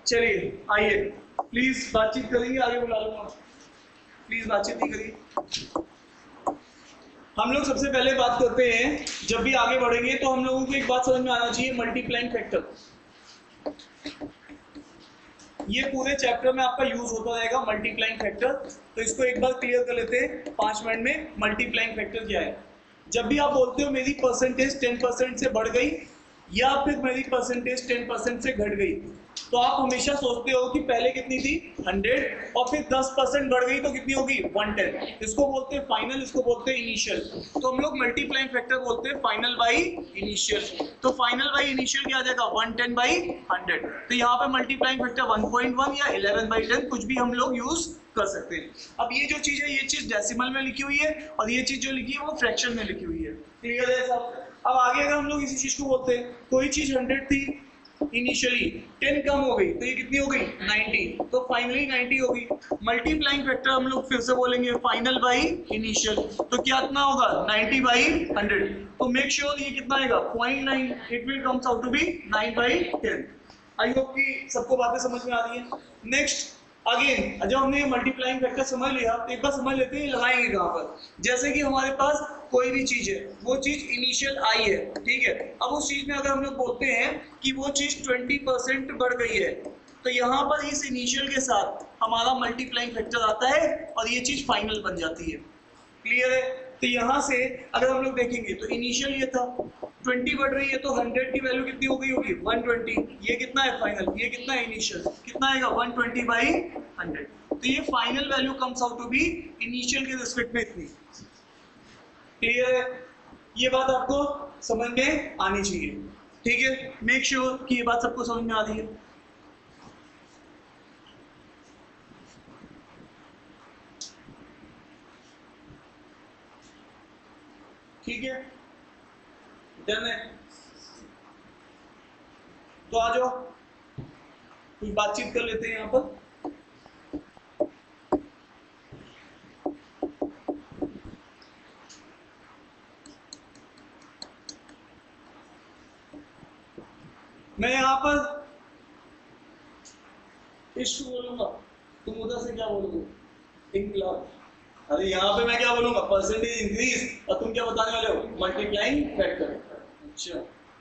चलिए आइए, प्लीज बातचीत करेंगे, आगे बुला लूंगा, प्लीज बातचीत नहीं करिए। हम लोग सबसे पहले बात करते हैं, जब भी आगे बढ़ेंगे तो हम लोगों को एक बात समझ में आना चाहिए, मल्टीप्लाइंग फैक्टर। ये पूरे चैप्टर में आपका यूज होता रहेगा मल्टीप्लाइंग फैक्टर। तो इसको एक बार क्लियर कर लेते हैं 5 मिनट में। मल्टीप्लाइंग फैक्टर क्या है? जब भी आप बोलते हो मेरी परसेंटेज 10% से बढ़ गई या फिर मेरी परसेंटेज 10% से घट गई, तो आप हमेशा सोचते हो कि पहले कितनी थी 100 और फिर 10% बढ़ गई तो कितनी होगी 110। इसको बोलते हैं फाइनल, इसको बोलते हैं इनिशियल। तो हम लोग मल्टीप्लाइंग फैक्टर बोलते हैं फाइनल बाई इनिशियल। तो फाइनल बाई इनिशियल क्या आ जाएगा 110 बाई 100। तो यहाँ पे मल्टीप्लाइंग फैक्टर 1.1 या 11/10 कुछ भी हम लोग यूज कर सकते हैं। अब ये जो चीज है, ये चीज डेसिमल में लिखी हुई है और ये चीज जो लिखी है वो फ्रैक्शन में लिखी हुई है। क्लियर है सब? अब आगे अगर हम लोग इसी चीज को बोलते हैं, कोई चीज 100 थी इनिशियली, 10 कम हो गई तो ये कितनी हो गई 90, तो फाइनली 90 होगी। मल्टीप्लाइंग फैक्टर हम लोग फिर से बोलेंगे फाइनल बाई इनिशियल, तो क्या इतना होगा 90 बाई 100। तो मेक श्योर ये कितना आएगा 0.9, it will comes out to be 9/10। I hope कि सबको बातें समझ में आ रही है। नेक्स्ट अगेन, जब हमने ये मल्टीप्लाइंग फैक्टर समझ लिया तो एक बार समझ लेते हैं लगाएंगे कहाँ पर। जैसे कि हमारे पास कोई भी चीज है, वो चीज इनिशियल आई है, ठीक है। अब उस चीज में अगर हम लोग बोलते हैं कि वो चीज 20% बढ़ गई है, तो यहाँ पर इस इनिशियल के साथ हमारा मल्टीप्लाइंग फैक्टर आता है और ये चीज फाइनल बन जाती है। क्लियर है? तो यहाँ से अगर हम लोग देखेंगे तो इनिशियल ये था 20 बढ़ रही है, तो 100 की वैल्यू कितनी हो गई होगी 120। ये कितना है फाइनल, ये कितना है इनिशियल, कितना आएगा 120 बाई 100। तो ये final value comes out to be initial के रिस्पेक्ट में इतनी। क्लियर है? ये बात आपको समझ में आनी चाहिए, ठीक है। मेक श्योर कि ये बात सबको समझ में आ रही है। ठीक है, डन है। तो आ जाओ कुछ बातचीत कर लेते हैं यहाँ पर। मैं यहाँ पर इश्यू बोलूंगा, तुम उधर से क्या बोलोगे इनकलाब। अरे यहाँ पे मैं क्या बोलूंगा परसेंटेज इंक्रीज, और तुम क्या बताने वाले हो मल्टीप्लाइंग फैक्टर। अच्छा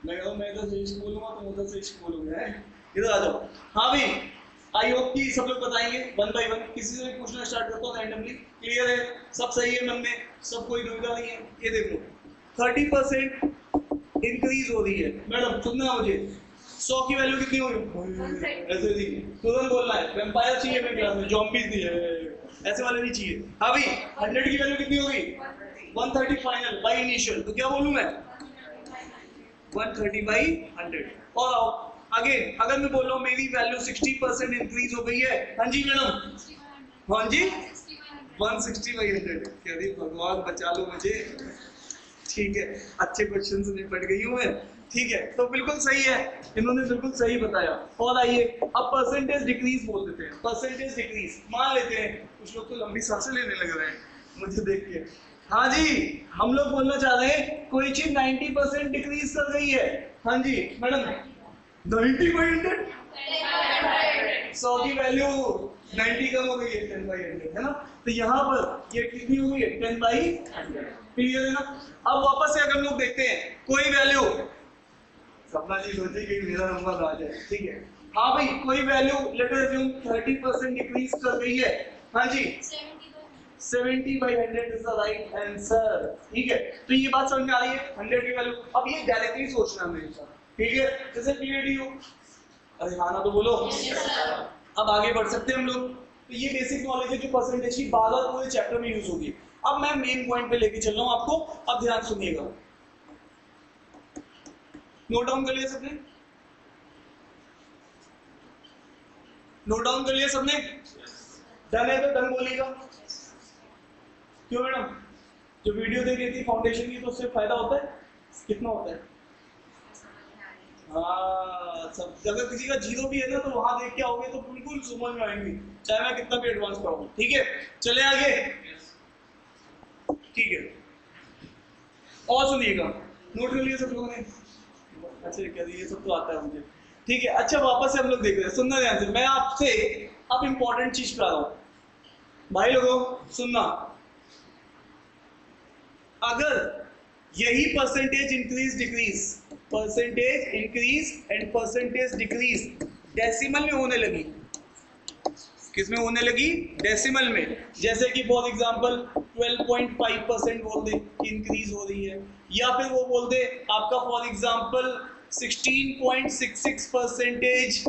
मैं इधर से इश्यू बोलूंगा, तुम उधर से इश्यू बोलोगे। इधर आ जाओ। हाँ भाई, आई होप कि सब लोग बताएंगे 1 बाय 1। किसी से भी पूछना स्टार्ट करता हूँ रैंडमली। क्लियर है? सब सही है मन में, सब कोई दुविधा नहीं है। ये देख लो 30% इंक्रीज हो रही है। मैडम सुनना मुझे, 100 की वैल्यू कितनी होगी? ऐसे दी तुरंत बोलना है। वैम्पायर चाहिए मेरे क्लास में, ज़ॉम्बीज़ नहीं है, ऐसे वाले नहीं चाहिए। हाँ भाई 100 की वैल्यू कितनी होगी 130 फाइनल बाई इनिशियल, तो क्या बोलूं मैं 130 बाई 100। और आओ अगेन, अगर मैं बोल रहा हूँ मेरी वैल्यू 60% इंक्रीज हो गई है, हाँ जी मैडम, हाँ जी 160 बाई 100। कह रही भगवान बचा लो मुझे। ठीक है, अच्छे क्वेश्चन से निपट गई हूँ मैं। ठीक है, तो बिल्कुल सही है, इन्होंने बिल्कुल सही बताया। और आइए अब परसेंटेज डिक्रीज बोल देते हैं। परसेंटेज डिक्रीज मान लेते हैं, कुछ लोग तो लंबी सांसें लेने लग रहे हैं मुझे देख के। हाँ जी, हम लोग बोलना चाह रहे हैं कोई चीज 90% डिक्रीज कर गई है। हाँ जी मैडम 90/100, 100 की वैल्यू 90 कम हो गई है 10/100, है ना। तो यहाँ पर ये कितनी हो गई है 10/100। क्लियर है ना? अब वापस से अगर हम लोग देखते हैं कोई वैल्यू, सपना जी सोचे कि मेरा नंबर आ जाए, ठीक है। हाँ भाई कोई value let us assume 30% decrease कर गई है। हाँ जी 70/100 इज द राइट आंसर। ठीक है, तो ये बात समझ में आ रही है 100 की वैल्यू। अब ये डायरेक्टली सोचना हमेशा, ठीक है। जैसे पीएडी हो, अरे हाँ ना तो बोलो। अब आगे बढ़ सकते हैं हम लोग। तो ये बेसिक नॉलेज है जो परसेंटेज की बार बार पूरे चैप्टर में यूज होगी। अब मैं मेन पॉइंट पे लेके चल रहा हूं आपको, अब ध्यान सुनिएगा। नोट डाउन कर लिया सबने? नोट डाउन कर लिया सबने? डन है तो डन बोलिएगा। क्यों मैडम, जो वीडियो देख रही थी फाउंडेशन की, तो उससे फायदा होता है? कितना होता है? हाँ सब, अगर किसी का जीरो भी है ना तो वहां देख के आओगे तो बिल्कुल समझ में आएंगी, चाहे मैं कितना भी एडवांस पढ़ाऊं। ठीक है, चले आगे। ठीक है, और सुनिएगा। नोट कर लिए सब लोगों ने? अच्छा कह ये सब तो आता है मुझे। ठीक है, अच्छा वापस से हम लोग देख रहे हैं, सुनना ध्यान से, मैं आपसे अब इंपॉर्टेंट चीज बता रहा हूं भाई लोगों, सुनना। अगर यही percentage increase decrease, percentage increase and percentage decrease decimal में होने लगी, किसमें होने लगी? डेसिमल में। जैसे कि फॉर एग्जांपल 12.5% बोल दे कि इंक्रीज हो रही है, या फिर वो बोल दे आपका फॉर एग्जांपल 16.66%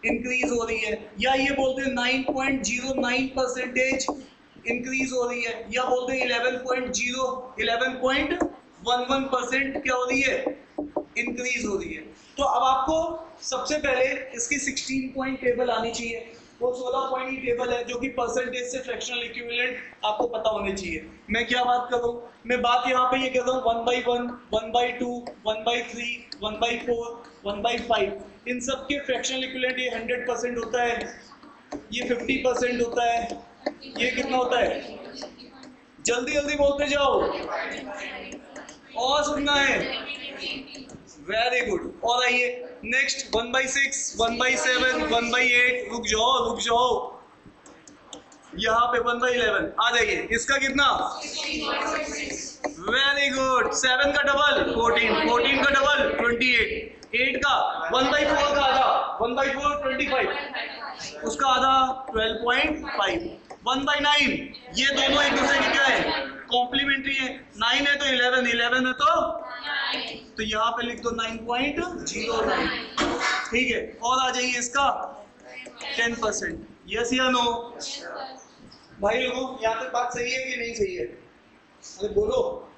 इंक्रीज हो रही है, या ये बोलते 9.09% इंक्रीज हो रही है, या बोलते 11.11% क्या हो रही है? इंक्रीज हो रही है। तो अब आपको सबसे पहले इसकी 16 पॉइंट टेबल आनी चाहिए, वो 16 पॉइंट की टेबल है जो कि परसेंटेज से फ्रैक्शनल इक्विवेलेंट आपको पता होने चाहिए। मैं क्या बात कर रहा हूँ? मैं बात यहाँ पे ये कर रहा हूँ 1/1, 1/2, 1/3, 1/4, 1/5, इन सब के फ्रैक्शनल इक्विवेलेंट ये 100% होता है, ये 50% होता है, ये कितना होता है? जल्दी जल्दी बोलते जाओ और सुनना है। Very good. और आइए नेक्स्ट 1/6, 1/7, 1/8, रुक जाओ, यहाँ पे 1/11 आ जाइए। इसका कितना? Very good. 7 का डबल 14, 14 का डबल 28, 8 का 1/4 का आधा 1/4 25, उसका आधा 12.5, 1/9, ये दोनों एक दूसरे के क्या है? कॉम्प्लीमेंट्री है। 9 है तो 11, 11 है तो यहाँ पे लिख दो 9.09, ठीक है। और आ जाइए इसका 10%, यस या नो? भाई लोगों यहाँ तक बात सही है कि नहीं सही है? अरे बोलो।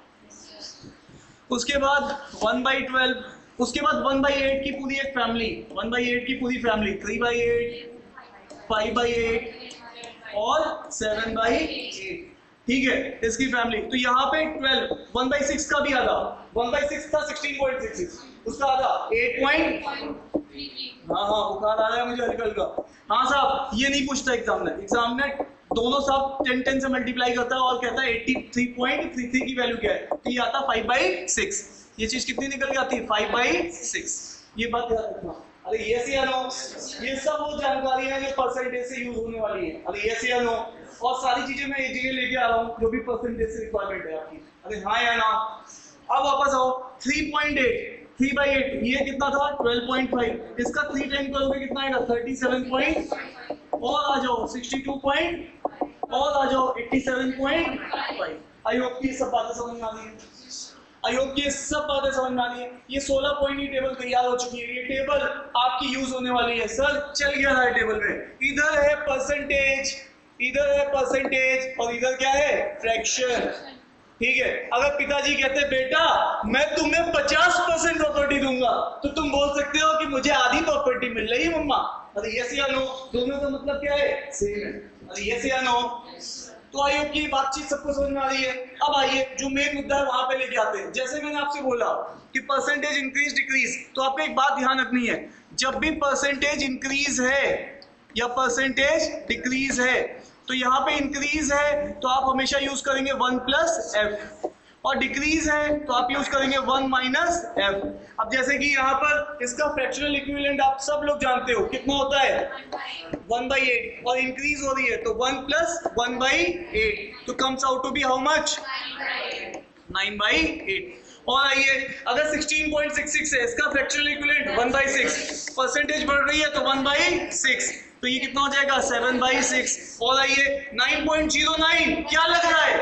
उसके बाद 1/12, उसके बाद 1/8 की पूरी एक फैमिली, 1/8 की पूरी फैमिली 3/8, 5/8 और 7/8, ठीक है, इसकी फैमिली। तो यहाँ पे 12, 1/6 का भी आधा, 1/6 था 16.66, उसका आधा 8. हाँ बुखार आ रहा है मुझे हल्का हल्का। हाँ साहब, ये नहीं पूछता एग्जामिनर दोनों साहब 10 से मल्टीप्लाई करता है और कहता है 83.33 की वैल्यू क्या है, तो ये आता 5/6। ये चीज कितनी निकल के आती है? 5/6। ये बात याद रखना। अरे यस या नो? ये सब वो जानकारी है जो परसेंटेज से यूज होने वाली है। अरे यस या नो? और सारी चीजें मैं एक जगह लेके आ रहा हूँ जो भी परसेंटेज से रिक्वायरमेंट है आपकी। अरे हाँ या ना? अब वापस आओ 3.8, 3/8, ये कितना था? 12.5, इसका 3 टाइम करोगे कितना आएगा? 37. और आ जाओ 62. और आ जाओ 87.5। आई होप कि ये सब बातें समझ में आ रही है। आई होप कि ये सब बातें समझ में आ रही है। ये 16 पॉइंट की टेबल तैयार हो चुकी है। ये टेबल आपकी यूज होने वाली है। सर चल गया है टेबल में, इधर है परसेंटेज, इधर है परसेंटेज और इधर क्या है? फ्रैक्शन, ठीक है। अगर पिताजी कहते बेटा मैं तुम्हें 50% प्रॉपर्टी दूंगा, तो तुम बोल सकते हो कि मुझे आधी प्रॉपर्टी मिल रही है मम्मा। अरे यस या नो? दोनों का मतलब क्या है? सेम है। अरे यस या नो? तो आई होप की बातचीत सबको समझ में आ रही है। अब आइए जो मेन मुद्दा है वहां पे लेके आते हैं। जैसे मैंने आपसे बोला कि परसेंटेज इंक्रीज डिक्रीज, तो आपको एक बात ध्यान रखनी है, जब भी परसेंटेज इंक्रीज है या परसेंटेज डिक्रीज है, तो यहाँ पे इंक्रीज है तो आप हमेशा यूज करेंगे 1+f, और डिक्रीज है तो आप यूज करेंगे 1-f। अब जैसे कि यहाँ पर इसका फ्रैक्शनल इक्विवेलेंट आप सब लोग जानते हो कितना होता है? 1/8, और इंक्रीज हो रही है तो 1+1/8, तो comes out to be how much? 9/8। और आइए अगर 16.66 है, इसका फ्रैक्शनल इक्विवेलेंट 1/6, परसेंटेज बढ़ रही है तो 1/6, तो ये कितना हो जाएगा? 7/6। और आइए 9.09 क्या लग रहा है?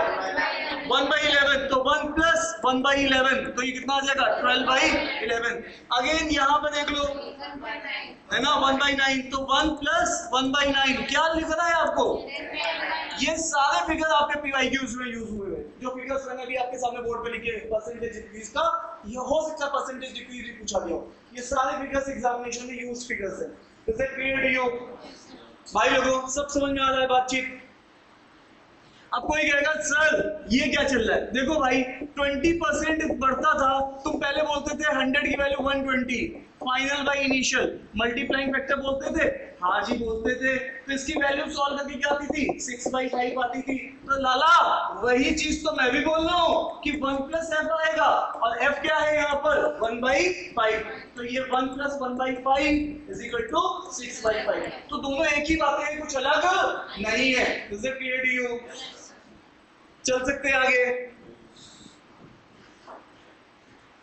1/11, तो 1+1/11, तो ये कितना आ जाएगा? 12/11। अगेन यहाँ पे देख लो, है ना 1/9, तो 1+1/9 क्या लिख रहा है आपको? ये सारे फिगर आपके PYQs में यूज हुए हैं। जो फिगर्स मैंने अभी आपके सामने बोर्ड पे लिखे परसेंटेज डिक्रीज का, ये हो सकता है परसेंटेज डिक्रीज भी पूछा गया हो। ये सारे फिगर्स एग्जामिनेशन में यूज फिगर्स हैं। Is it clear to you? भाई लोगों सब समझ में आ रहा है बातचीत? अब कोई कहेगा सर ये क्या चल रहा है? देखो भाई 20% बढ़ता था, तुम पहले बोलते थे 100 की value 120, final by initial multiplying factor बोलते थे, हाँ जी बोलते थे। तो इसकी वैल्यू सॉल्व करके क्या आती थी, 6/5 आती थी। तो लाला वही चीज तो मैं भी बोल रहा हूँ कि 1 + f आएगा, और f क्या है यहाँ पर 1/5, तो ये 1 + 1/5 = 6/5। तो दोनों एक ही बातें हैं, कुछ अलग नहीं है। Is it clear to you? चल सकते हैं आगे,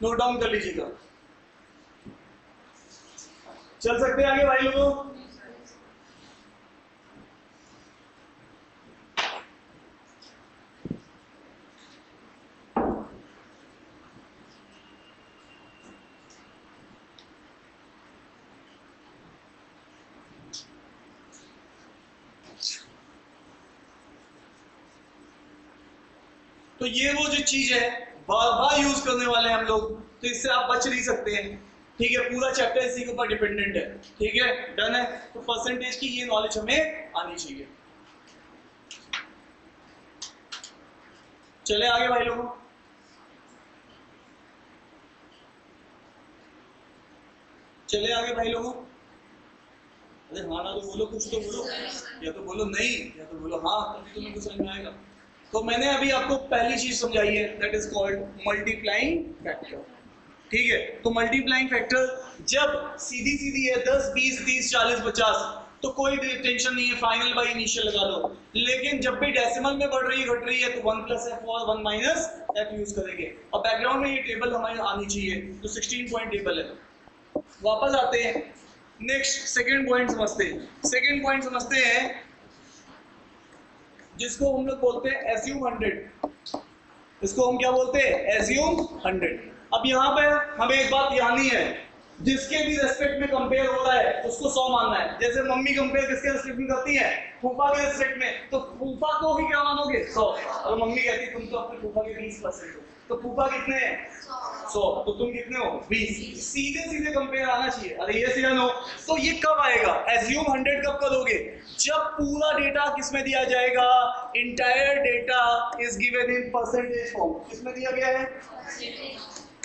नोट डाउन कर लीजिएगा। चल सकते हैं आगे भाई लोगों। तो ये वो जो चीज है बार बार यूज करने वाले हैं हम लोग, तो इससे आप बच नहीं सकते हैं। ठीक है, पूरा चैप्टर इसी के ऊपर डिपेंडेंट है। ठीक है, डन है। तो परसेंटेज की ये नॉलेज हमें आनी चाहिए। चले आगे भाई लोगों। चले आगे भाई लोगों। अरे हाँ ना तो बोलो, कुछ तो बोलो, या तो बोलो नहीं या तो बोलो हाँ, तभी तुम्हें कुछ समझ में आएगा। तो मैंने अभी आपको पहली चीज समझाई है, that is called multiplying factor. ठीक है, तो मल्टीप्लाइंग फैक्टर जब सीधी सीधी है 10, 20, 30, 40, 50, तो कोई टेंशन नहीं है, फाइनल बाय इनिशियल लगा दो। लेकिन जब भी डेसिमल में बढ़ रही है, घट रही है, तो 1 + f और 1 - f यूज करेंगे। और बैकग्राउंड में ये टेबल हमारी आनी चाहिए, तो 16 पॉइंट टेबल है। वापस आते हैं, नेक्स्ट सेकंड पॉइंट समझते हैं। सेकंड पॉइंट समझते हैं जिसको हम लोग बोलते हैं एज्यूम 100। इसको हम क्या बोलते हैं, एज्यूम 100। अब यहाँ पे हमें एक बात ध्यान नहीं है, जिसके भी रेस्पेक्ट में कंपेयर हो रहा है उसको 100 मानना है। जैसे मम्मी कंपेयर किसके रेस्पेक्ट में करती है, फूफा के रेस्पेक्ट में, तो फूफा को ही क्या मानोगे, 100। और मम्मी कहती तुम तो अपने फूफा के 20% हो, तो फूफा कितने हैं, 100, तो तुम कितने हो, 20। सीधे सीधे कंपेयर आना चाहिए। अरे ये सीधा नो। तो ये कब आएगा, एज्यूम 100 कब करोगे, जब पूरा डेटा किसमें दिया जाएगा, entire data is given in percentage form. किसमें दिया गया है,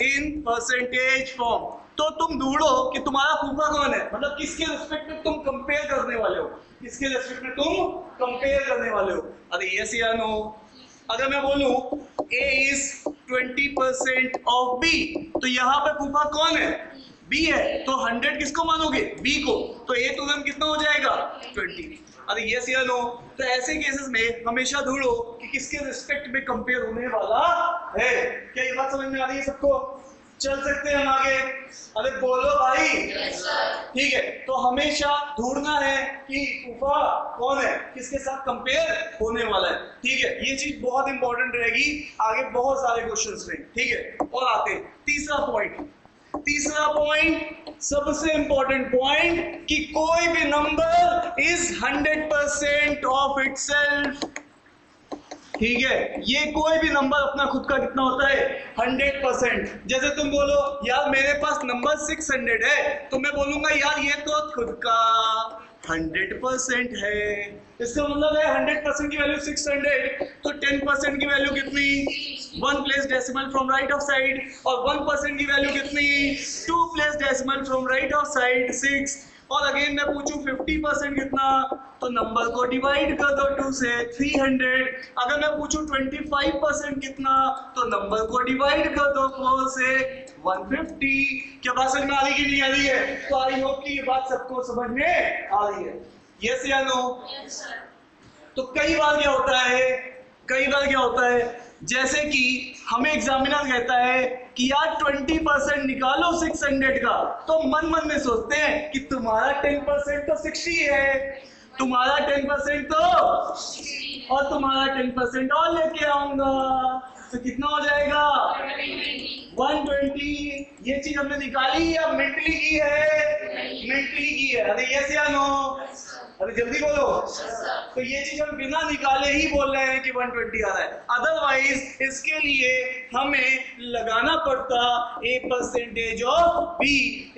इन परसेंटेज फॉर्म। तो तुम ढूंढो कि तुम्हारा फूफा कौन है, मतलब किसके रिस्पेक्ट में तुम कंपेयर करने वाले हो, किसके रिस्पेक्ट में तुम कंपेयर करने वाले हो। अरे यस या नो। अगर मैं बोलूं A is 20% ऑफ B, तो यहाँ पे फूफा कौन है, B है, तो 100 किसको मानोगे, B को, तो A तुरंत कितना हो जाएगा, 20। अरे यस या नो। तो ऐसे केसेस में हमेशा ढूंढो कि किसके रिस्पेक्ट में कंपेयर होने वाला है। क्या ये बात समझ में आ रही है सबको? चल सकते हैं हम आगे। अरे बोलो भाई। yes, ठीक है, तो हमेशा ढूंढना है कि फूफा कौन है, किसके साथ कंपेयर होने वाला है। ठीक है, ये चीज बहुत इंपॉर्टेंट रहेगी आगे बहुत सारे क्वेश्चंस में। ठीक है, और आते तीसरा पॉइंट। तीसरा पॉइंट सबसे इंपॉर्टेंट पॉइंट कि कोई भी नंबर इज 100% ऑफ इटसेल्फ। ठीक है, ये कोई भी नंबर अपना खुद का कितना होता है, 100%। जैसे तुम बोलो यार मेरे पास नंबर 600 है, तो मैं बोलूंगा यार ये तो खुद का 100% है। इसका मतलब है 100% की वैल्यू 600, तो 10% की वैल्यू कितनी, 1 place decimal from right of side, और 1% की वैल्यू कितनी, 2 place decimal from right of side 6। और अगेन मैं पूछूं 50% कितना, तो नंबर को डिवाइड कर दो 2 से, 300। अगर मैं पूछूं 25% कितना, तो नंबर को डिवाइड कर दो 4 से, 150। क्या बात समझ में आ रही कि नहीं आ रही है? तो आई होप कि ये बात सबको समझ में आ रही है। यस या नो? तो कई बार क्या होता है, जैसे कि हमें एग्जामिनर कहता है कि यार 20% निकालो 600 का, तो मन मन में सोचते हैं कि तुम्हारा 10% तो 60 है, तुम्हारा 10% तो, और तुम्हारा 10% और लेके आऊंगा, तो कितना हो जाएगा, 120। ये चीज हमने निकाली या मेंटली की है? अरे यस या नो? अरे जल्दी बोलो। तो ये चीज हम बिना निकाले ही बोल रहे हैं कि 120 आ रहा है। अदरवाइज इसके लिए हमें लगाना पड़ता A% ऑफ B।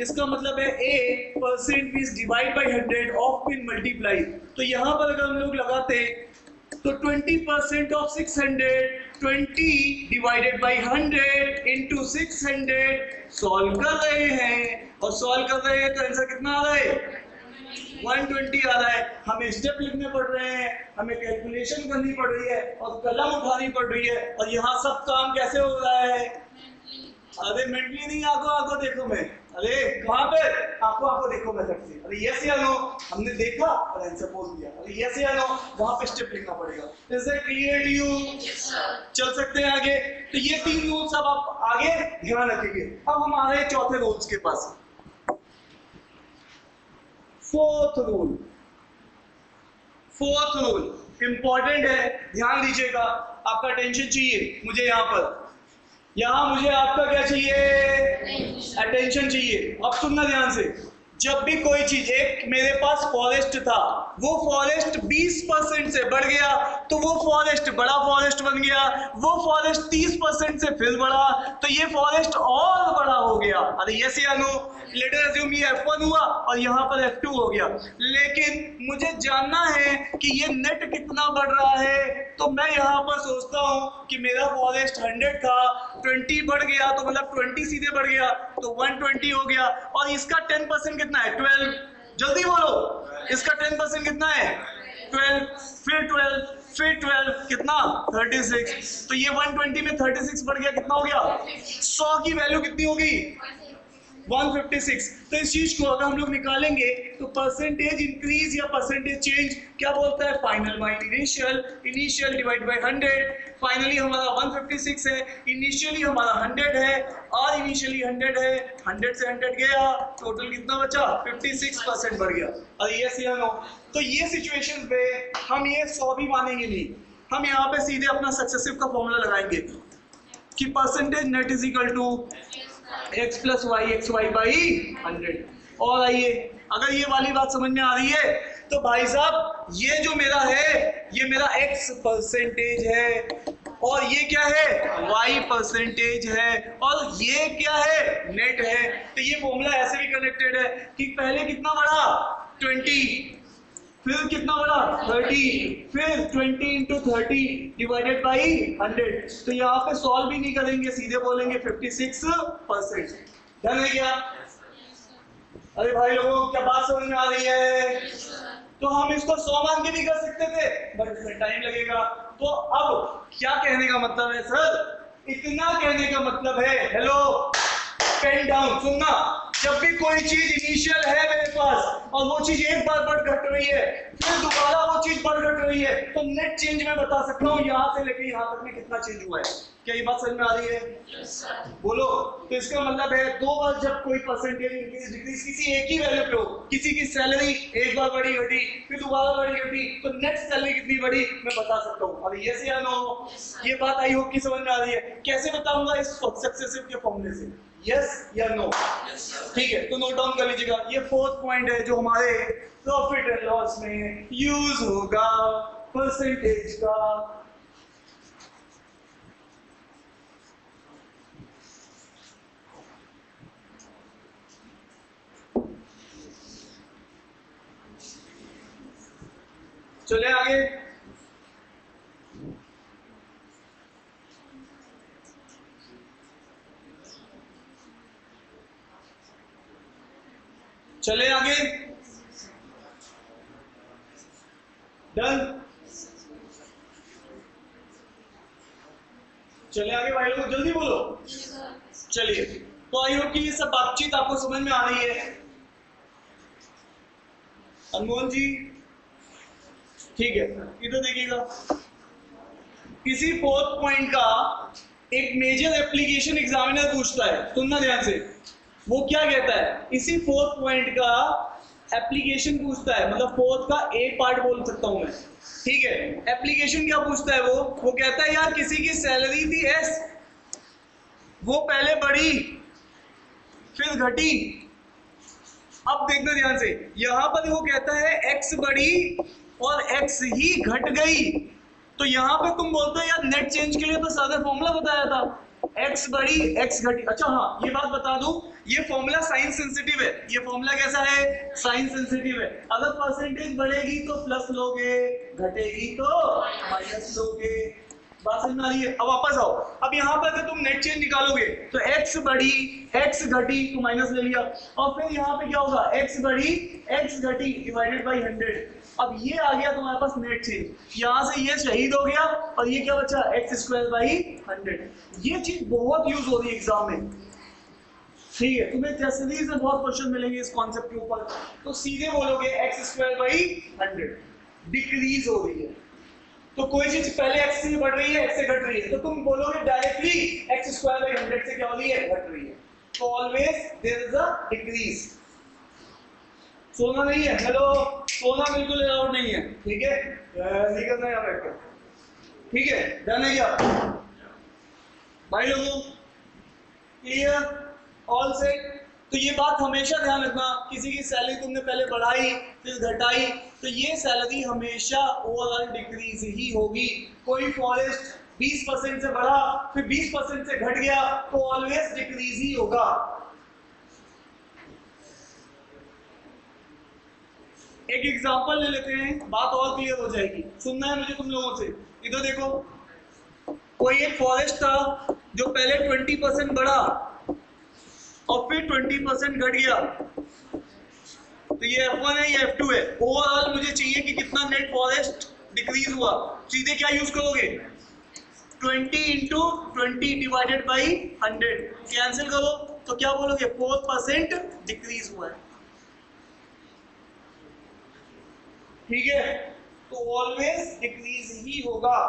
इसका मतलब है A% is divide by 100 of pin multiply. तो यहाँ पर अगर हम लोग लगाते तो 20% of 600 20 divided by 100 into 600 solve कर रहे हैं, और सॉल्व कर रहे हैं तो आंसर कितना आ रहा है? 120 आ रहा है। हमें स्टेप लिखने पड़ रहे हैं, हमें कैलकुलेशन करनी पड़ रही है, और कलम उठानी पड़ रही है, और यहाँ सब काम कैसे हो रहा है? अरे मेंटली नहीं, आंखों आंखों देखो मैं, अरे कहाँ पे? आंखों आंखों देखो मैं सबसे, अरे यस या नो, हमने देखा और आंसर बोल दिया, अरे यस या नो, वहां पे स्टेप लिखना पड़ेगा। Is it clear to you? चल सकते हैं आगे? तो ये 3 रूल्स अब आप आगे ध्यान रखेंगे। अब हम आ रहे हैं चौथे रूल्स के पास। फोर्थ रूल इंपॉर्टेंट है, ध्यान दीजिएगा, आपका अटेंशन चाहिए मुझे यहाँ मुझे आपका क्या चाहिए? अटेंशन चाहिए। अब सुनना ध्यान से, जब भी कोई चीज, एक मेरे पास फॉरेस्ट था, वो फॉरेस्ट 20% से बढ़ गया तो वो फॉरेस्ट बड़ा फॉरेस्ट बन गया, वो फॉरेस्ट 30% से फिर बढ़ा तो ये फॉरेस्ट और बड़ा हो गया। अरे यस या नो? लेट अस अज्यूम ये F1 हुआ और यहाँ पर F2 हो गया, लेकिन मुझे जानना है कि ये नेट कितना बढ़ रहा है, तो मैं यहाँ पर सोचता हूँ कि मेरा फॉरेस्ट 100 था, 20 बढ़ गया तो मतलब 20 सीधे बढ़ गया तो 120 हो गया, और इसका 10% कितना है? 12। जल्दी बोलो, इसका 10% कितना है? 12, फिर 12, फिर 12, कितना? 36। तो ये 120 में 36 बढ़ गया, कितना हो गया? 100 की वैल्यू कितनी होगी? 156। तो इस चीज को अगर हम लोग निकालेंगे तो परसेंटेज इंक्रीज या परसेंटेज चेंज क्या बोलता है? Final by initial, initial divide by 100। Finally हमारा 156 है, इनिशियली हमारा 100 है, और इनिशियली 100 है, 100 से 100 गया, टोटल कितना बचा? 56% बढ़ गया। और यस या नो? तो ये सिचुएशन पे हम ये 100 भी मानेंगे नहीं, हम यहाँ पे सीधे अपना सक्सेसिव का फॉर्मूला लगाएंगे कि percentage net is equal to x plus Y x Y by 100। और आइए, अगर ये वाली बात समझ में आ रही है तो भाई साहब ये जो मेरा है, ये मेरा x परसेंटेज है, और ये क्या है? y परसेंटेज है, और ये क्या है? नेट है। तो ये फॉर्मूला ऐसे भी कनेक्टेड है कि पहले कितना बढ़ा? 20, फिर कितना बढ़ा? 30, फिर 20 इंटू 30 डिवाइडेड बाई 100। तो यहाँ पे सॉल्व भी नहीं करेंगे, सीधे बोलेंगे 56%। डन है क्या? अरे भाई लोगों, क्या बात समझ में आ रही है? तो हम इसको 100 मान के भी कर सकते थे, बट इसमें टाइम लगेगा। तो अब क्या कहने का मतलब है सर? इतना कहने का मतलब है, हेलो पेन डाउन, सुनना, जब भी कोई चीज इनिशियल है मेरे पास और वो चीज एक बार बढ़ घट रही है, फिर दोबारा वो चीज बढ़ घट रही है, तो नेट चेंज मैं बता सकता हूँ यहाँ से लेके यहाँ तक में कितना चेंज हुआ है। क्या ये बात समझ में आ रही है? yes, बोलो। तो इसका मतलब है 2 बार जब कोई परसेंटेज इंक्रीज डिक्रीज किसी एक ही वैल्यू पे हो, किसी की सैलरी एक बार बढ़ी घटी, फिर दोबारा बढ़ी घटी, तो नेट सैलरी कितनी बढ़ी मैं बता सकता हूँ। अरे यस या नो? ये बात आई होप की समझ में आ रही है। कैसे बताऊंगा? इस सक्सेसिव के फॉर्मूले से। यस या नो? ठीक है, तो नोट डाउन कर लीजिएगा। ये 4th पॉइंट है जो हमारे प्रॉफिट एंड लॉस में यूज होगा, परसेंटेज का। चले आगे। चले आगे। डन। चले आगे भाई लोग, जल्दी बोलो। चलिए, तो आई होप कि ये सब बातचीत आपको समझ में आ रही है। अनमोल जी ठीक है, इधर देखिएगा। किसी 4th पॉइंट का एक मेजर एप्लीकेशन एग्जामिनर पूछता है, सुनना ध्यान से। वो क्या कहता है? इसी 4th पॉइंट का एप्लीकेशन पूछता है, मतलब 4th का एक पार्ट बोल सकता हूं मैं, ठीक है। एप्लीकेशन क्या पूछता है? वो कहता है यार किसी की सैलरी थी S, वो पहले बढ़ी फिर घटी। अब देखना ध्यान से, यहां पर वो कहता है X बढ़ी और X ही घट गई, तो यहां पे तुम बोलते हो यार नेट चेंज के लिए तो सादा फॉर्मूला बताया था, X बढ़ी X घटी। अच्छा हाँ, ये बात बता दूं, ये फॉर्मूला साइन सेंसिटिव है। ये फॉर्मूला कैसा है? साइन सेंसिटिव है। अगर परसेंटेज बढ़ेगी तो प्लस लोगे, घटेगी तो माइनस लोगे। बात समझ में आ रही है? अब वापस आओ, अब यहाँ पर अगर तुम नेट चेंज निकालोगे तो x बढ़ी x घटी तो माइनस ले लिया, और फिर यहाँ पे क्या होगा, x बढ़ी x घटी डिवाइडेड बाई 100। अब ये आ गया तुम्हारे पास नेट चेंज, यहाँ से ये शहीद हो गया और ये क्या बचा, x स्क्वायर बाई 100। ये चीज बहुत यूज हो रही है एग्जाम में, ठीक है? तुम्हें सीरीज में बहुत क्वेश्चन मिलेंगे इस कॉन्सेप्ट के ऊपर, तो सीधे बोलोगे x स्क्वायर बाई 100 डिक्रीज हो रही है। तो कोई चीज पहले x से बढ़ रही है, x से घट रही है, तो तुम बोलोगे डायरेक्टली x स्क्वायर बाई 100 से क्या हो रही है, घट रही है। तो always there is a decrease. सोना नहीं है, हेलो, सोना बिल्कुल अलाउड नहीं है, ठीक है? नहीं करना यहाँ बैठ कर, ठीक है? डन है क्या भाई लोगों? Clear, all set? तो ये बात हमेशा ध्यान रखना, किसी की सैलरी तुमने पहले बढ़ाई फिर घटाई तो ये सैलरी हमेशा ओवरऑल डिक्रीज ही होगी। कोई फॉरेस्ट 20% से बढ़ा फिर 20% से घट गया तो ऑलवेज डिक्रीज ही होगा। एक एग्जांपल ले लेते हैं, बात और क्लियर हो जाएगी। सुनना है मुझे तुम लोगों से, इधर देखो, कोई एक फॉरेस्ट था जो पहले 20% बढ़ा और फिर 20% घट गया, तो ये F1 है, ये F2 है। ओवरऑल मुझे चाहिए कि कितना नेट फॉरेस्ट डिक्रीज हुआ, सीधे क्या यूज करोगे, 20 इंटू 20 डिवाइडेड बाई 100, कैंसिल करो तो क्या बोलोगे, 4% डिक्रीज हुआ है, ठीक है? तो ऑलवेज डिक्रीज ही होगा।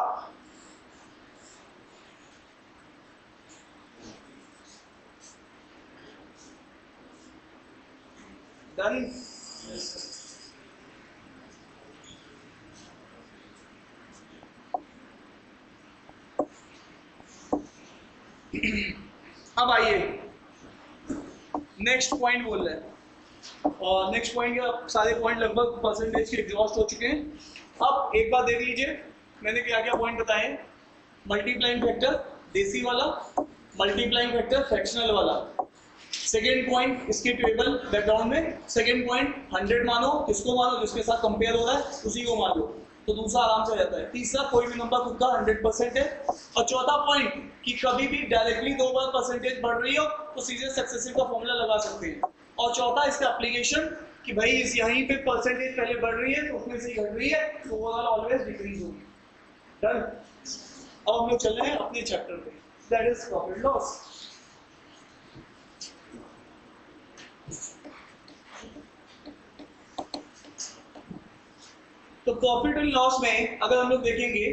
डन? अब आइए नेक्स्ट पॉइंट बोल रहे हैं, और नेक्स्ट पॉइंट के सारे पॉइंट लगभग परसेंटेज के एग्जॉस्ट हो चुके हैं। अब एक बार देख लीजिए मैंने क्या क्या पॉइंट बताए। मल्टीप्लाइंग फैक्टर देसी वाला, मल्टीप्लाइंग फैक्टर फ्रैक्शनल वाला, सेकेंड पॉइंट इसके टेबल बैकग्राउंड में, सेकेंड पॉइंट 100 मानो, किसको मानो, जिसके साथ कंपेयर हो रहा है उसी को मान लो, तो दूसरा आराम से रहता है। तीसरा, कोई भी नंबर खुद का 100% है। और चौथा पॉइंट कि कभी भी डायरेक्टली 2 बार परसेंटेज बढ़ रही हो तो सीधे सक्सेसिव का फॉर्मूला लगा सकते हैं। और चौथा इसका एप्लीकेशन कि भाई इस यहीं पे परसेंटेज पहले बढ़ रही है तो उसमें से घट रही है तो ओवरऑल ऑलवेज डिक्रीज होगी। डन? अब हम लोग चल रहे हैं अपने चैप्टर पे, दैट इज प्रॉफिट लॉस। तो प्रॉफिट एंड लॉस में अगर हम लोग देखेंगे,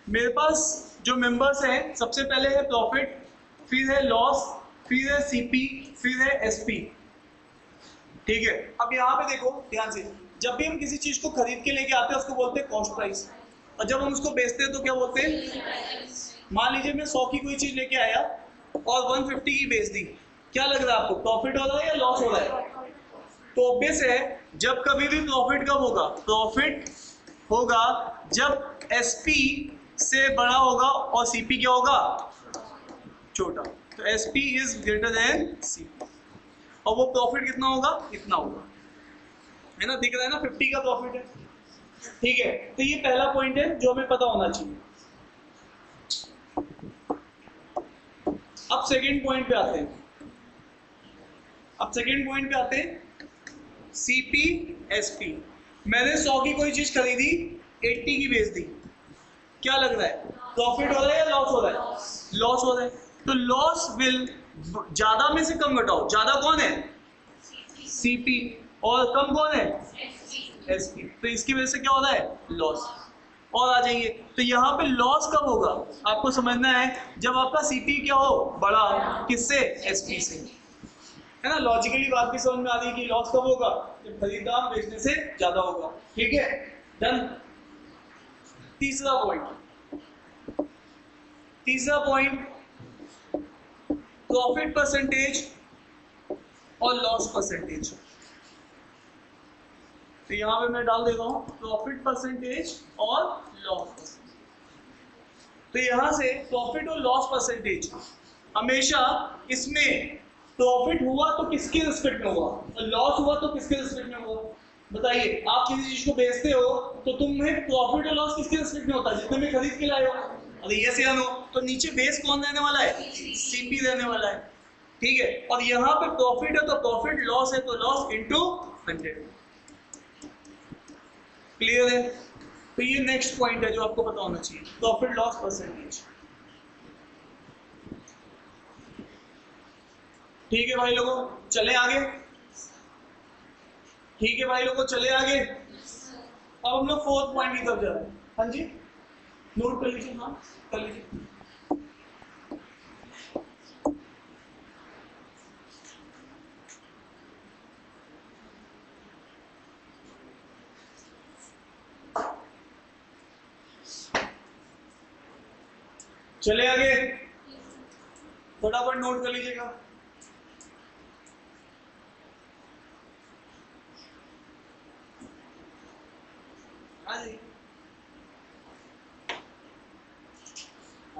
मेरे पास जो मेंबर्स हैं, सबसे पहले है प्रॉफिट, फिर है लॉस, फिर है सीपी, फिर है एसपी, ठीक है? अब यहाँ पे देखो ध्यान से, जब भी हम किसी चीज को खरीद के लेके आते हैं उसको बोलते हैं कॉस्ट प्राइस, और जब हम उसको बेचते हैं तो क्या बोलते हैं? मान लीजिए मैं 100 की कोई चीज लेके आया और 150 की बेच दी, क्या लग रहा है आपको, प्रॉफिट हो रहा है या लॉस हो रहा है? तो ऑब्वियस है जब कभी भी प्रॉफिट कब होगा, प्रॉफिट होगा जब एसपी से बड़ा होगा और सीपी क्या होगा, छोटा। तो SP is greater than CP, और वो प्रॉफिट कितना होगा, इतना होगा, है ना? दिख रहा है ना, 50 का प्रॉफिट है, ठीक है? तो ये पहला पॉइंट है जो हमें पता होना चाहिए। अब सेकेंड पॉइंट पे आते हैं, सीपी एसपी। मैंने 100 की कोई चीज खरीदी, 80 की बेच दी, क्या लग रहा है, प्रॉफिट हो रहा है या लॉस हो रहा है? लॉस हो रहा है। तो लॉस विल, ज्यादा में से कम घटाओ, ज्यादा कौन है, सीपी, और कम कौन है, एसपी, तो इसकी वजह से क्या हो रहा है, लॉस। और आ जाइए, तो यहाँ पे लॉस कब होगा, आपको समझना है जब आपका सीपी क्या हो, बड़ा, किससे, एसपी से, है ना? लॉजिकली बात भी समझ में आ रही है कि लॉस कब होगा, जब खरीदार बेचने से ज्यादा होगा, ठीक है? डन? तीसरा पॉइंट प्रॉफिट परसेंटेज और लॉस परसेंटेज। तो यहां पे मैं डाल देता हूं प्रॉफिट परसेंटेज और लॉस परसेंटेज। तो यहां से प्रॉफिट और लॉस परसेंटेज, हमेशा इसमें प्रॉफिट हुआ तो किसके रिस्पेक्ट में हुआ और लॉस हुआ तो किसके रिस्पेक्ट में हुआ। बताइए, आप किसी चीज को बेचते हो तो तुम्हें प्रॉफिट और लॉस किसके रिस्पेक्ट में होता है? जितने में खरीद के लाए हो। अरे यस या नो? तो नीचे बेस कौन रहने वाला है? सीपी रहने वाला है, ठीक है। और यहाँ पे प्रॉफिट है तो प्रॉफिट, लॉस है तो लॉस इनटू 100। क्लियर है? तो ये नेक्स्ट पॉइंट है जो आपको पता होना चाहिए, प्रॉफिट लॉस परसेंटेज। ठीक है भाई लोगों, चले आगे। ठीक है भाई लोगों, चले आगे। अब हम लोग फोर्थ पॉइंट की तरफ जा रहे हैं। हाँ जी, नोट कर लीजिए। हाँ कर लीजिए। चले आगे, फटाफट नोट कर लीजिएगा। आइए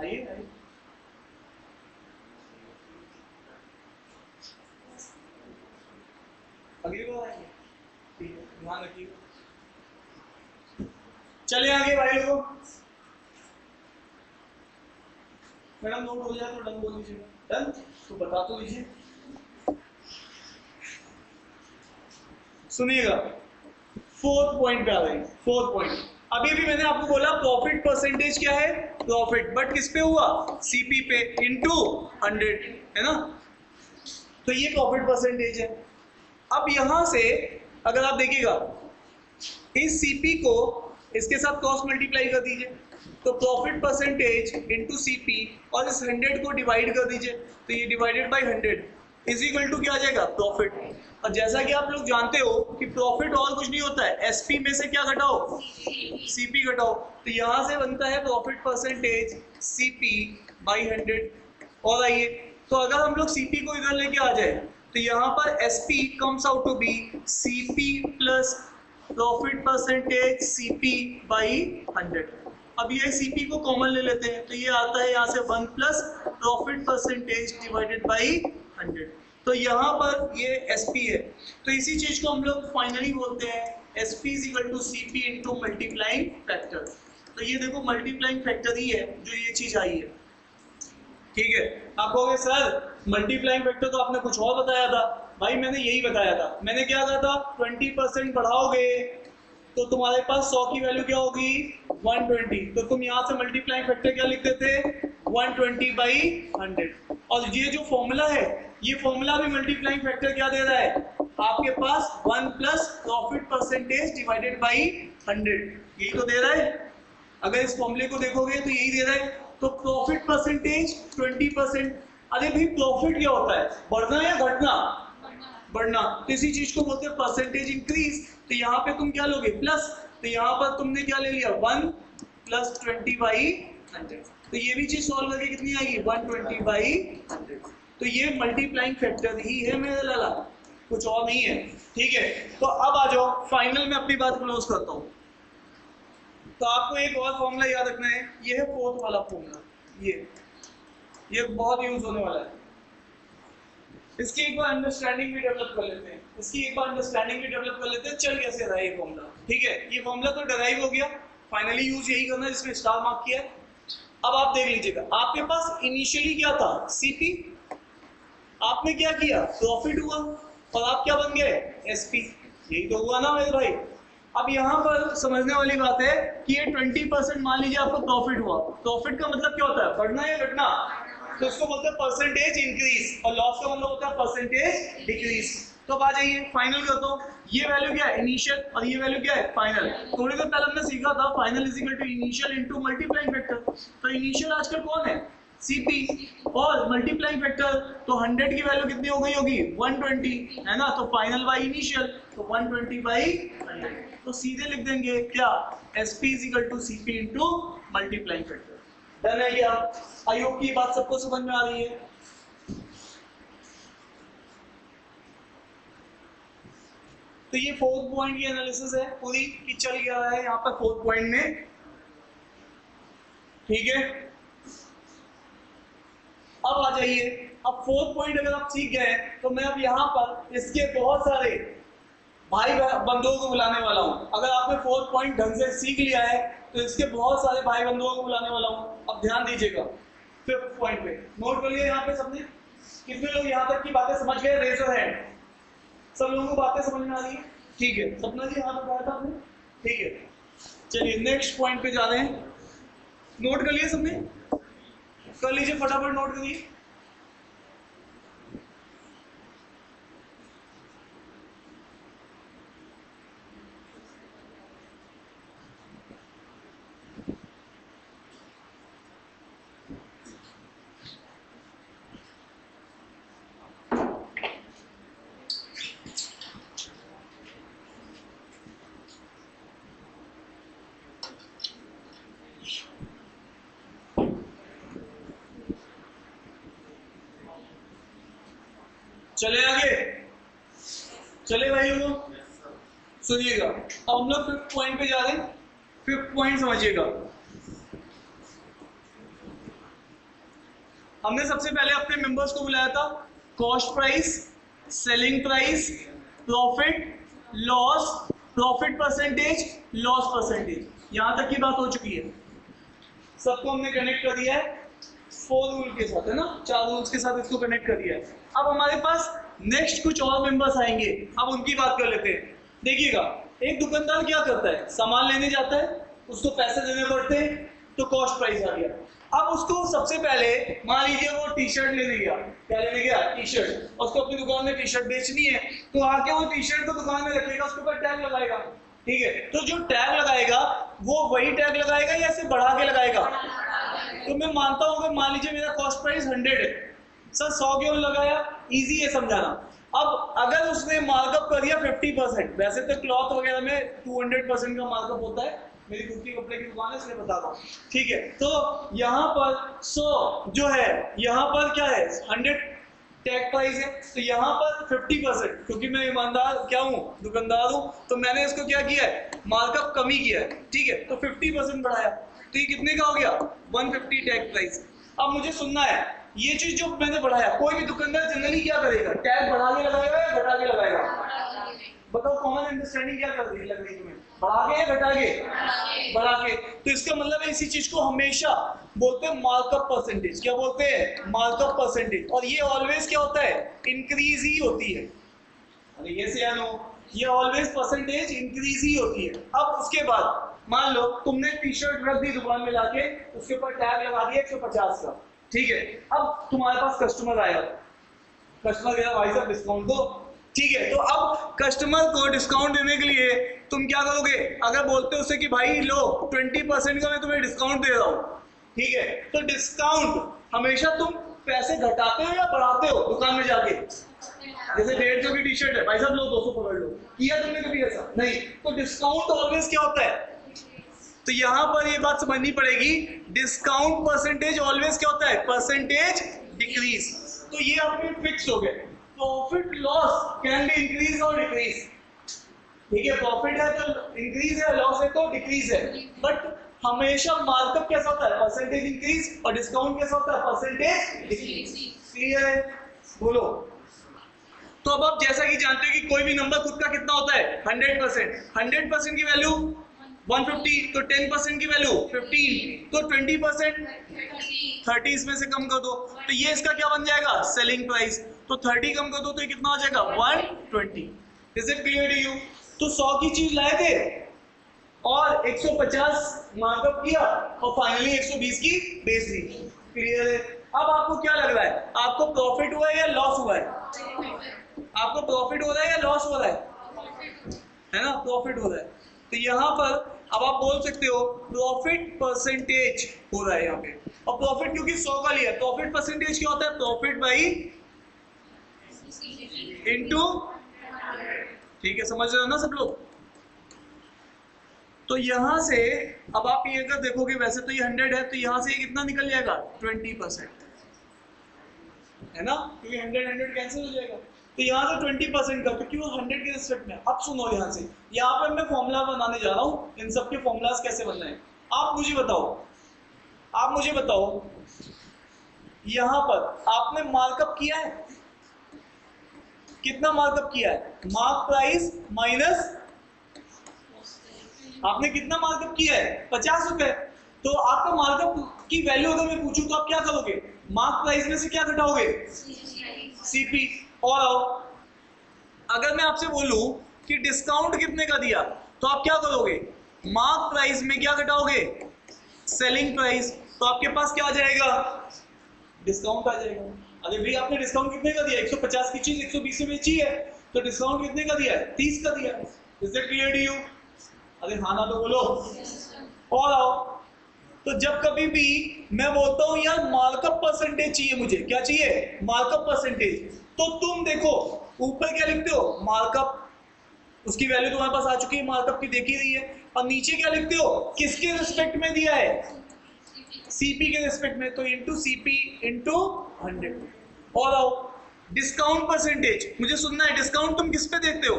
आइए, अगली बार आएंगे, ठीक है, ध्यान रखिएगा। चले आगे भाई लोग। मैडम नोट हो जाए तो डन बोल दीजिएगा। डन तो बता तो लीजिए। सुनिएगा, फोर्थ पॉइंट पे आ रहे हैं। फोर्थ पॉइंट, अभी भी मैंने आपको बोला प्रॉफिट परसेंटेज क्या है? प्रॉफिट, बट किस पे हुआ? सीपी पे इनटू 100, है ना? तो ये प्रॉफिट परसेंटेज है। अब यहां से अगर आप देखिएगा, इस सीपी को इसके साथ क्रॉस मल्टीप्लाई कर दीजिए, तो प्रॉफिट परसेंटेज इनटू सीपी, और इस 100 को डिवाइड कर दीजिए, तो ये divided by 100 is equal to क्या आ जाएगा? प्रॉफिट। और जैसा कि आप लोग जानते हो कि प्रॉफिट और कुछ नहीं होता है, एसपी में से क्या घटाओ? सीपी घटाओ। तो यहां से बनता है प्रॉफिट परसेंटेज सीपी बाई 100। और आइए, तो अगर हम लोग सीपी को इधर लेके आ जाए तो यहाँ पर SP comes out to be CP plus profit percentage CP by 100। अब ये सीपी को कॉमन ले लेते हैं, तो ये आता है यहाँ से 1 plus profit percentage divided by 100। तो यहाँ पर ये एसपी है, तो इसी चीज को हम लोग फाइनली बोलते हैं SP is equal to CP into multiplying factor. तो ये देखो मल्टीप्लाइंग फैक्टर ही है जो ये चीज आई है, ठीक है। आप कहोगे सर मल्टीप्लाइंग फैक्टर तो आपने कुछ और बताया था। भाई मैंने यही बताया था। मैंने क्या कहा था? 20% बढ़ाओगे तो तुम्हारे पास 100 की वैल्यू क्या होगी? 120। तो तुम यहाँ से मल्टीप्लाइंग फैक्टर क्या लिखते थे? 120 बाई 100। और ये जो फॉर्मूला है, ये फॉर्मूला भी मल्टीप्लाइंग फैक्टर क्या दे रहा है? आपके पास 1 plus profit percentage divided by 100, यही तो दे रहा है। अगर इस फॉर्मूले को देखोगे तो यही दे रहा है। तो प्रॉफिट परसेंटेज 20%। अरे भाई प्रॉफिट क्या होता है? बढ़ना या घटना? बढ़ना। तो इसी चीज को बोलते हैं परसेंटेज इंक्रीज। तो यहाँ पे तुम क्या लोगे? प्लस। तो यहाँ पर तुमने क्या ले लिया? 1 प्लस 20 बाई 100। तो ये भी चीज सॉल्व करके कितनी आएगी? 120 बाई 100। तो ये मल्टीप्लाइंग फैक्टर ही है मेरे लाला, कुछ और नहीं है, ठीक है। तो अब आ जाओ, फाइनल में अपनी बात क्लोज करता हूँ। तो आपको एक और फॉर्मूला याद रखना है, ये है फोर्थ वाला फॉर्मूला। ये बहुत यूज होने वाला है। इसकी एक बार अंडरस्टैंडिंग भी डेवलप कर लेते हैं। चल कैसे रहा है ये फॉर्मूला, ठीक है। ये फॉर्मूला तो डराइव हो गया, फाइनली यूज यही करना है जिसमें स्टार मार्क किया है। अब आप देख लीजिएगा, आपके पास इनिशियली क्या था? सीपी। आपने क्या किया? प्रॉफिट हुआ, और आप क्या बन गए? एसपी। यही तो हुआ ना मेरे भाई। अब यहाँ पर समझने वाली बात है कि ये 20% मान लीजिए आपको प्रॉफिट हुआ। प्रॉफिट का मतलब क्या होता है? बढ़ना या घटना? तो इसको बोलते हैं परसेंटेज इंक्रीज, और लॉस का मतलब होता है परसेंटेज डिक्रीज। तो अब आ जाइए, फाइनल कर दो। ये वैल्यू क्या है? इनिशियल, और ये वैल्यू क्या है? फाइनल। थोड़ी देर पहले हमने सीखा था final is equal to initial into multiplying factor. तो इनिशियल आजकल कौन है? सीपी। और मल्टीप्लाइंग फैक्टर तो 100 की वैल्यू कितनी हो गई होगी? 120, है ना। तो फाइनल बाई इनिशियल, तो 120 बाई 100। तो सीधे लिख देंगे क्या? SP is equal to CP into multiplying factor. Done है क्या? आई होप की बात सबको समझ में आ रही है। तो ये फोर्थ पॉइंट की एनालिसिस है पूरी कि चल गया है यहाँ पर फोर्थ पॉइंट में, ठीक है। अब आ जाइए, अब फोर्थ पॉइंट अगर आप सीख गए तो मैं अब यहाँ पर इसके बहुत सारे भाई बंधुओं को बुलाने वाला हूँ। अगर आपने 4 पॉइंट ढंग से सीख लिया है तो इसके बहुत सारे भाई बंधुओं को बुलाने वाला हूँ। अब ध्यान दीजिएगा 5th पॉइंट पे, नोट कर लिया यहाँ पे सबने? कितने लोग यहाँ तक की बातें समझ गए? Raise your hand. सब लोगों को बातें समझ में आ रही है? ठीक है, सपना जी यहाँ बताया था आपने? ठीक है, चलिए नेक्स्ट पॉइंट पे जा रहे हैं। नोट कर लिए सबने? कर लीजिए फटाफट, नोट करिए। चले आगे, चले भाई लोग, सुनिएगा। अब हम लोग 5th पॉइंट पे जा रहे हैं। 5th पॉइंट समझिएगा। हमने सबसे पहले अपने मेंबर्स को बुलाया था cost price, selling price, profit, loss, profit percentage, loss percentage. यहां तक की बात हो चुकी है। सबको हमने कनेक्ट कर दिया है 4 रूल के साथ, है ना? 4 रूल्स के साथ इसको कनेक्ट कर दिया है। अब हमारे पास नेक्स्ट कुछ और मेंबर्स आएंगे, अब उनकी बात कर लेते हैं। देखिएगा, एक दुकानदार क्या करता है? सामान लेने जाता है, उसको पैसे देने पड़ते हैं, तो कॉस्ट प्राइस आ गया। अब उसको सबसे पहले मान लीजिए वो टी शर्ट लेने गया। क्या लेने गया? T shirt. उसको अपनी दुकान में टी शर्ट बेचनी है, तो आके वो टी शर्ट को दुकान में रखेगा, उसके ऊपर टैग लगाएगा। ठीक है, तो जो टैग लगाएगा वो वही टैग लगाएगा या इसे बढ़ा के लगाएगा? तो मैं मानता हूँ कि मान लीजिए मेरा कॉस्ट प्राइस 100 है, सर 100 क्यों लगाया? इजी है समझाना। अब अगर उसने मार्कअप कर दिया 50%, वैसे तो क्लॉथ वगैरह में 200% का मार्कअप होता है, मेरी खुद की कपड़े की दुकान है इसलिए बता रहा हूँ। ठीक है, तो यहाँ पर 100 जो है, यहाँ पर क्या है? 100 टैग प्राइस है, तो यहाँ पर 50%, क्योंकि मैं ईमानदार क्या हूँ? दुकानदार हूँ, तो मैंने इसको क्या किया है? मार्कअप कम ही किया है। ठीक है, तो 50% बढ़ाया, तो ये कितने का हो गया? 150 टैग प्राइस। अब मुझे सुनना है, ये चीज जो मैंने बढ़ाया, कोई भी दुकानदार जनरली क्या करेगा? टैग बढ़ा के लगाएगा या घटा के लगाएगा? बताओ, कॉमन अंडरस्टैंडिंग क्या कर रही लग रही तुम्हें? बढ़ा के या घटा के? बढ़ा के। तो इसका मतलब है इसी चीज को हमेशा बोलते हैं मार्कअप परसेंटेज। क्या बोलते हैं? Markup percentage. और ये ऑलवेज क्या होता है? इंक्रीज ही होती है। अरे ये से नो, ये ऑलवेज परसेंटेज इंक्रीज ही होती है। अब उसके बाद मान लो तुमने टी शर्ट रख दी दुकान में लाके, उसके ऊपर टैग लगा दिया 150 का। ठीक है, अब तुम्हारे पास कस्टमर आया, कस्टमर कह रहा भाई साहब डिस्काउंट दो। ठीक है, तो अब कस्टमर को डिस्काउंट देने के लिए तुम क्या करोगे? अगर बोलते हो उसे कि भाई लो 20% का मैं तुम्हें डिस्काउंट दे रहा हूँ, ठीक है, तो डिस्काउंट हमेशा तुम पैसे घटाते हो या बढ़ाते हो दुकान में जाके? जैसे 150 की टी शर्ट है, भाई साहब लो 200 पकड़ लो, किया तुमने कभी ऐसा? नहीं। तो डिस्काउंट ऑलवेज क्या होता है? तो यहां पर ये बात समझनी पड़ेगी, डिस्काउंट परसेंटेज ऑलवेज क्या होता है? Percentage decrease. तो ये आपके फिक्स हो गए। Profit loss can be increase और डिक्रीज। ठीक है, प्रॉफिट है तो इंक्रीज है, लॉस है तो डिक्रीज है, बट हमेशा मार्कअप कैसा होता है? Percentage increase. और डिस्काउंट कैसा होता है? Percentage decrease. क्लियर है? बोलो। तो अब आप जैसा कि जानते हो कि कोई भी नंबर खुद का कितना होता है? 100%। 100% की वैल्यू 150, तो 10% की वैल्यू 15, तो 20% 30 इसमें से कम कर दो, तो ये इसका क्या बन जाएगा? Selling price. तो 30 कम कर दो तो ये कितना हो जाएगा? 120। Is it clear to you? तो 100 की चीज लाए थे और 150 मार्कअप किया और फाइनली 120 की बेच दी। क्लियर है? अब आपको क्या लग रहा है? आपको प्रॉफिट हुआ है या लॉस हुआ है? आपको प्रॉफिट हो रहा है या लॉस हो रहा है ना? प्रॉफिट हो रहा है। तो यहाँ पर अब आप बोल सकते हो प्रॉफिट परसेंटेज हो रहा है यहाँ पे। और प्रॉफिट क्योंकि 100 का लिया, प्रॉफिट परसेंटेज क्या होता है? Profit by into. ठीक है, समझ रहे हो ना सब लोग? तो यहां से अब आप ये अगर देखोगे, वैसे तो ये 100 है, तो यहां से ये कितना निकल जाएगा? 20%, है ना? क्योंकि 100 कैंसिल हो जाएगा, तो यहाँ से 20% का, क्योंकि वो 100 के रिस्पेक्ट में। अब सुनो, यहाँ से यहाँ पर मैं फॉर्मूला बनाने जा रहा हूँ, इन सब के फॉर्मूलाज कैसे बनना है आप मुझे बताओ। यहाँ पर आपने मार्कअप किया है? कितना मार्कअप किया है? मार्क प्राइस माइनस, आपने कितना मार्कअप किया है? 50 रुपए। तो आपका मार्कअप की वैल्यू अगर मैं पूछूं तो आप क्या करोगे? मार्क प्राइस में से क्या घटाओगे? सीपी। और आओ, अगर मैं आपसे बोलूं कि डिस्काउंट कितने का दिया तो आप क्या करोगे? मार्क प्राइस में क्या घटाओगे? Selling price. तो आपके पास क्या आ जाएगा? डिस्काउंट आ जाएगा। अरे भाई आपने डिस्काउंट कितने का दिया? 150 की चीज 120 में बेची है, तो डिस्काउंट कितने का दिया है? 30 का दिया। Is it clear to you? अरे हाँ ना तो बोलो। और आओ, तो जब कभी भी मैं बोलता हूं यार मार्कअप परसेंटेज चाहिए, मुझे क्या चाहिए? मार्कअप परसेंटेज, तो तुम देखो ऊपर क्या लिखते हो? मार्कअप, उसकी वैल्यू तुम्हारे पास आ चुकी है, मार्कअप की देख ही रही है। और नीचे क्या लिखते हो? किसके रिस्पेक्ट में दिया है? सीपी के रिस्पेक्ट में, तो इंटू सीपी इंटू 100। और आओ, डिस्काउंट परसेंटेज मुझे सुनना है, डिस्काउंट तुम किस पे देते हो?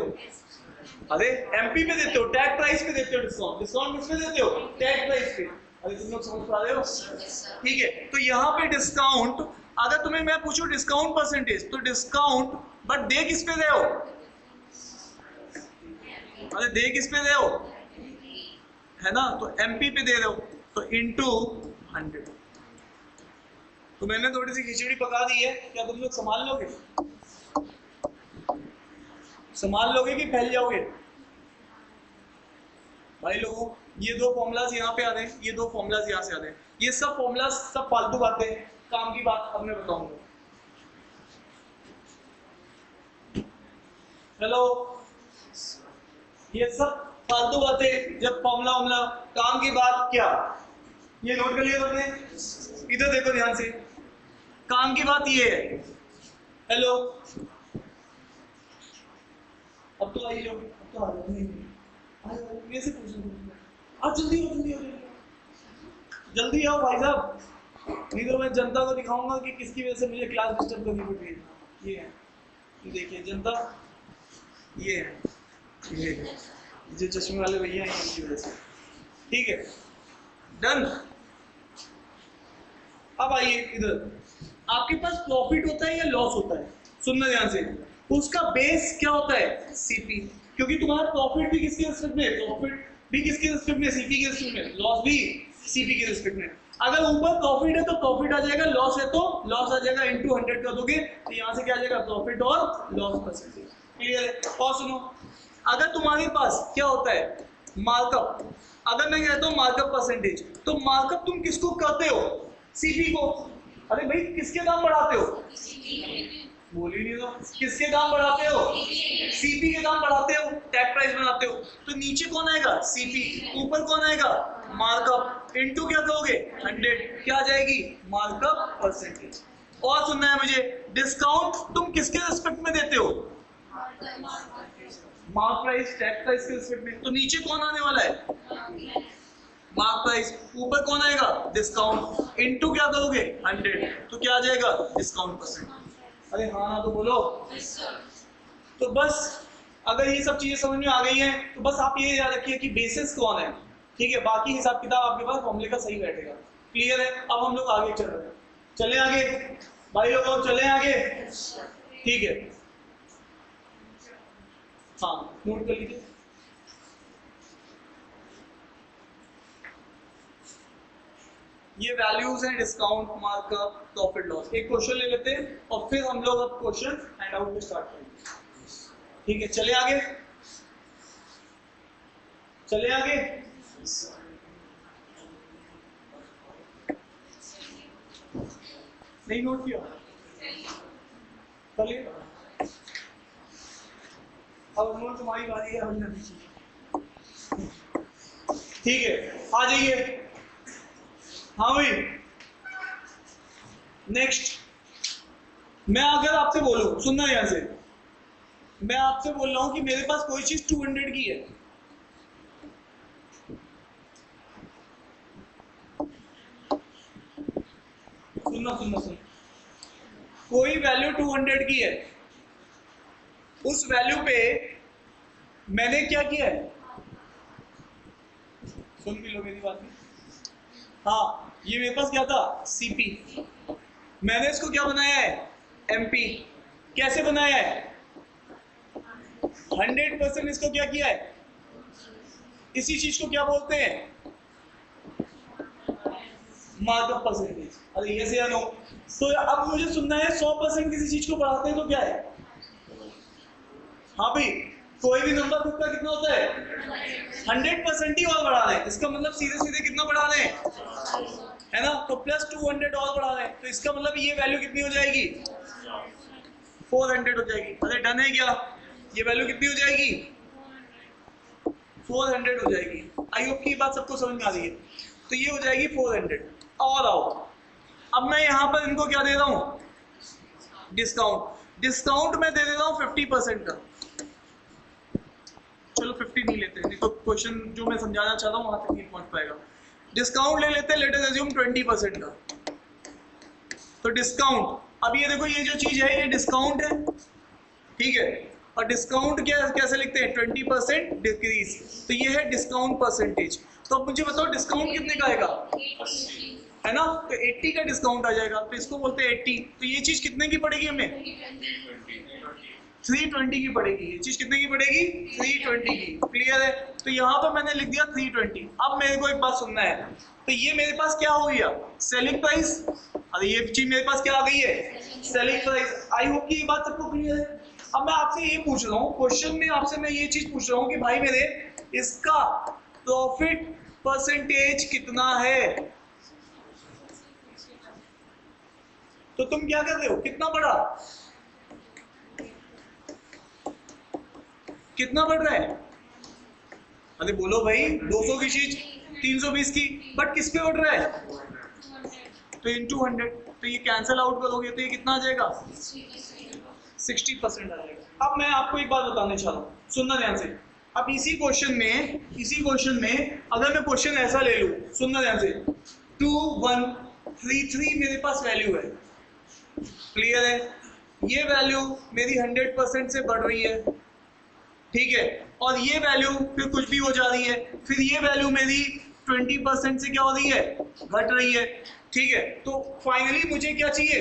अरे एमपी पे देते हो, टैग प्राइस पे देते हो डिस्काउंट। डिस्काउंट किस पे देते हो? टैग प्राइस पे। अरे तुम लोग समझ पा रहे हो? ठीक है, तो यहाँ पे डिस्काउंट, अगर तुम्हें मैं पूछूं डिस्काउंट परसेंटेज, तो डिस्काउंट बट दे किस पे रहे हो? अरे दे किस पे रहे हो? है ना, तो एमपी पे दे रहे हो, तो इंटू 100। तो मैंने थोड़ी सी खिचड़ी पका दी है, क्या तुम लोग संभाल लोगे? संभाल लोगे कि फैल जाओगे? भाई लोगों, ये दो फॉर्मूलाज यहाँ पे आ रहे हैं, ये दो फॉर्मूलाज यहाँ से आ रहे हैं, ये सब फॉर्मूलाज सब फालतू बातें हैं, काम की बात अब मैं बताऊंगा। हेलो, ये सब फालतू बातें, जब फॉर्मूला वॉर्मूला, काम की बात क्या? ये नोट कर लिया तुमने? इधर देखो ध्यान से, काम की बात ये है। हेलो, अब तो आई जाओ, अब तो आ जाओ, मेरे से पूछो, आज जल्दी आओ, जल्दी आओ, जल्दी आओ भाई साहब, नहीं तो मैं जनता को दिखाऊंगा कि किसकी वजह से मुझे क्लास डिस्टर्ब करनी पड़ रही है। ये है, ये देखिए जनता, ये है, ये जो चश्मे वाले भैया हैं इनकी वजह से। ठीक है, डन। अब आइए इधर, आपके पास प्रॉफिट होता है या लॉस होता है? सुनना ध्यान से, उसका बेस क्या होता है? सीपी। क्योंकि तुम्हारा प्रॉफिट भी किसके रिस्पेक्ट में? प्रॉफिट भी किसके रिस्पेक्ट में? सीपी के रिस्पेक्ट में। लॉस भी सीपी के रिस्पेक्ट में। अगर ऊपर प्रॉफिट है तो प्रॉफिट आ जाएगा, लॉस है तो लॉस आ जाएगा, इंटू 100 कर दोगे तो यहाँ से क्या आ जाएगा? प्रॉफिट और लॉस परसेंटेज। क्लियर है? और सुनो, अगर तुम्हारे पास क्या होता है? मार्कअप। अगर मैं कहता हूँ मार्कअप परसेंटेज, तो मार्कअप तुम किसको करते हो? सीपी को। अरे भाई किसके दाम बढ़ाते हो? बोल ही नहीं दो, किसके दाम बढ़ाते हो? सीपी के दाम बढ़ाते हो, टैग प्राइस बनाते हो। तो नीचे कौन आएगा? सीपी। ऊपर कौन आएगा? मार्कअप। इनटू क्या कहोगे? 100। क्या आ जाएगी? Markup percentage. और सुनना है मुझे, डिस्काउंट तुम किसके रिस्पेक्ट में देते हो? मार्क प्राइस, टैग प्राइस के रिस्पेक्ट में। तो नीचे कौन आने वाला है? Mark price. ऊपर कौन आएगा? डिस्काउंट। इनटू क्या करोगे? 100। तो क्या आ जाएगा? Discount percent. अरे हाँ ना तो बोलो। तो बस अगर ये सब चीजें समझ में आ गई हैं तो बस आप ये याद रखिए कि बेसिस कौन है। ठीक है, बाकी हिसाब किताब आपके पास फॉर्मूले का सही बैठेगा। क्लियर है? अब हम लोग आगे चल रहे हैं, चले आगे भाई लोग, और चले आगे। ठीक है, हाँ नोट कर लीजिए। ये वैल्यूज हैं डिस्काउंट, मार्कअप, प्रॉफिट लॉस। एक क्वेश्चन ले लेते हैं और फिर हम लोग अब क्वेश्चन हैंड आउट में स्टार्ट करेंगे। ठीक है, चले आगे, चले आगे। नहीं नोट किया? चलिए, अब नोट तुम्हारी बारी है। ठीक है, आ जाइए। हाँ भाई, नेक्स्ट मैं अगर आपसे बोलूं, सुनना यहां से, मैं आपसे बोल रहा हूं कि मेरे पास कोई चीज 200 की है, सुनना सुनना सुन, कोई वैल्यू 200 की है, उस वैल्यू पे मैंने क्या किया है? सुन भी लो मेरी बात में। हाँ, ये मेरे पास क्या था? सीपी। मैंने इसको क्या बनाया है? एमपी। कैसे बनाया है? 100% इसको क्या किया है, इसी चीज को क्या बोलते हैं, मार्कअप परसेंटेज। अरे ये से या नो? तो अब मुझे सुनना है 100% किसी चीज को बढ़ाते हैं तो क्या है, हाँ भाई कोई भी नंबर खुद का कितना होता है 100% ही और बढ़ा दें, इसका मतलब सीधे सीधे कितना बढ़ा दें, है ना, तो प्लस 200 और बढ़ा दें, तो इसका मतलब ये वैल्यू कितनी हो जाएगी 400 हो जाएगी। अरे डन है क्या, ये वैल्यू कितनी हो जाएगी 400 हो जाएगी। आई होप की ये बात सबको समझ में आ रही है। तो ये हो जाएगी 400। और आओ अब मैं यहाँ पर इनको क्या दे रहा हूँ, डिस्काउंट। डिस्काउंट मैं दे देता हूँ 50% का, चलो 50 नहीं लेते, नहीं तो क्वेश्चन जो मैं समझाना चाह रहा हूँ वहां तक नहीं पहुंच पाएगा। डिस्काउंट ले लेते हैं, लेट अस अज्यूम 20% का। तो डिस्काउंट, अब ये देखो ये जो चीज है ये डिस्काउंट है, ठीक है, और डिस्काउंट क्या कैसे लिखते हैं 20% डिक्रीज, तो ये है डिस्काउंट परसेंटेज। तो अब मुझे बताओ डिस्काउंट कितने का आएगा, है ना, तो 80 का डिस्काउंट आ जाएगा, तो इसको बोलते हैं 80। तो ये चीज कितने की पड़ेगी हमें 320 की पड़ेगी, ये चीज कितने की पड़ेगी 320 की। क्लियर है, तो यहाँ पर मैंने लिख दिया 320। अब मेरे को एक बात सुनना है, तो ये मेरे पास क्या हो गया सेलिंग प्राइस, अरे ये चीज मेरे पास क्या आ गई है सेलिंग प्राइस। आई होप कि ये बात सबको क्लियर है। अब मैं आपसे ये पूछ रहा हूँ क्वेश्चन में, आपसे मैं ये चीज पूछ रहा हूँ कि भाई मेरे इसका प्रॉफिट परसेंटेज कितना है, तो तुम क्या कर रहे हो, कितना बढ़ा, कितना बढ़ रहा है, अरे बोलो भाई 200 की चीज 320 की, बट किस पे बढ़ रहा है, तो इनटू 100, तो ये कैंसिल आउट करोगे तो ये कितना आ जाएगा 60% आ जाएगा। अब मैं आपको एक बात बताने चाह रहा हूँ, सुनना ध्यान से। अब इसी क्वेश्चन में अगर मैं क्वेश्चन ऐसा ले लूं, सुनना ध्यान से, 2133 मेरे पास वैल्यू है, क्लियर है, ये वैल्यू मेरी 100% से बढ़ रही है, ठीक है, और ये वैल्यू फिर कुछ भी हो जा रही है, फिर ये वैल्यू मेरी 20% से क्या हो रही है घट रही है, ठीक है। तो फाइनली मुझे क्या चाहिए,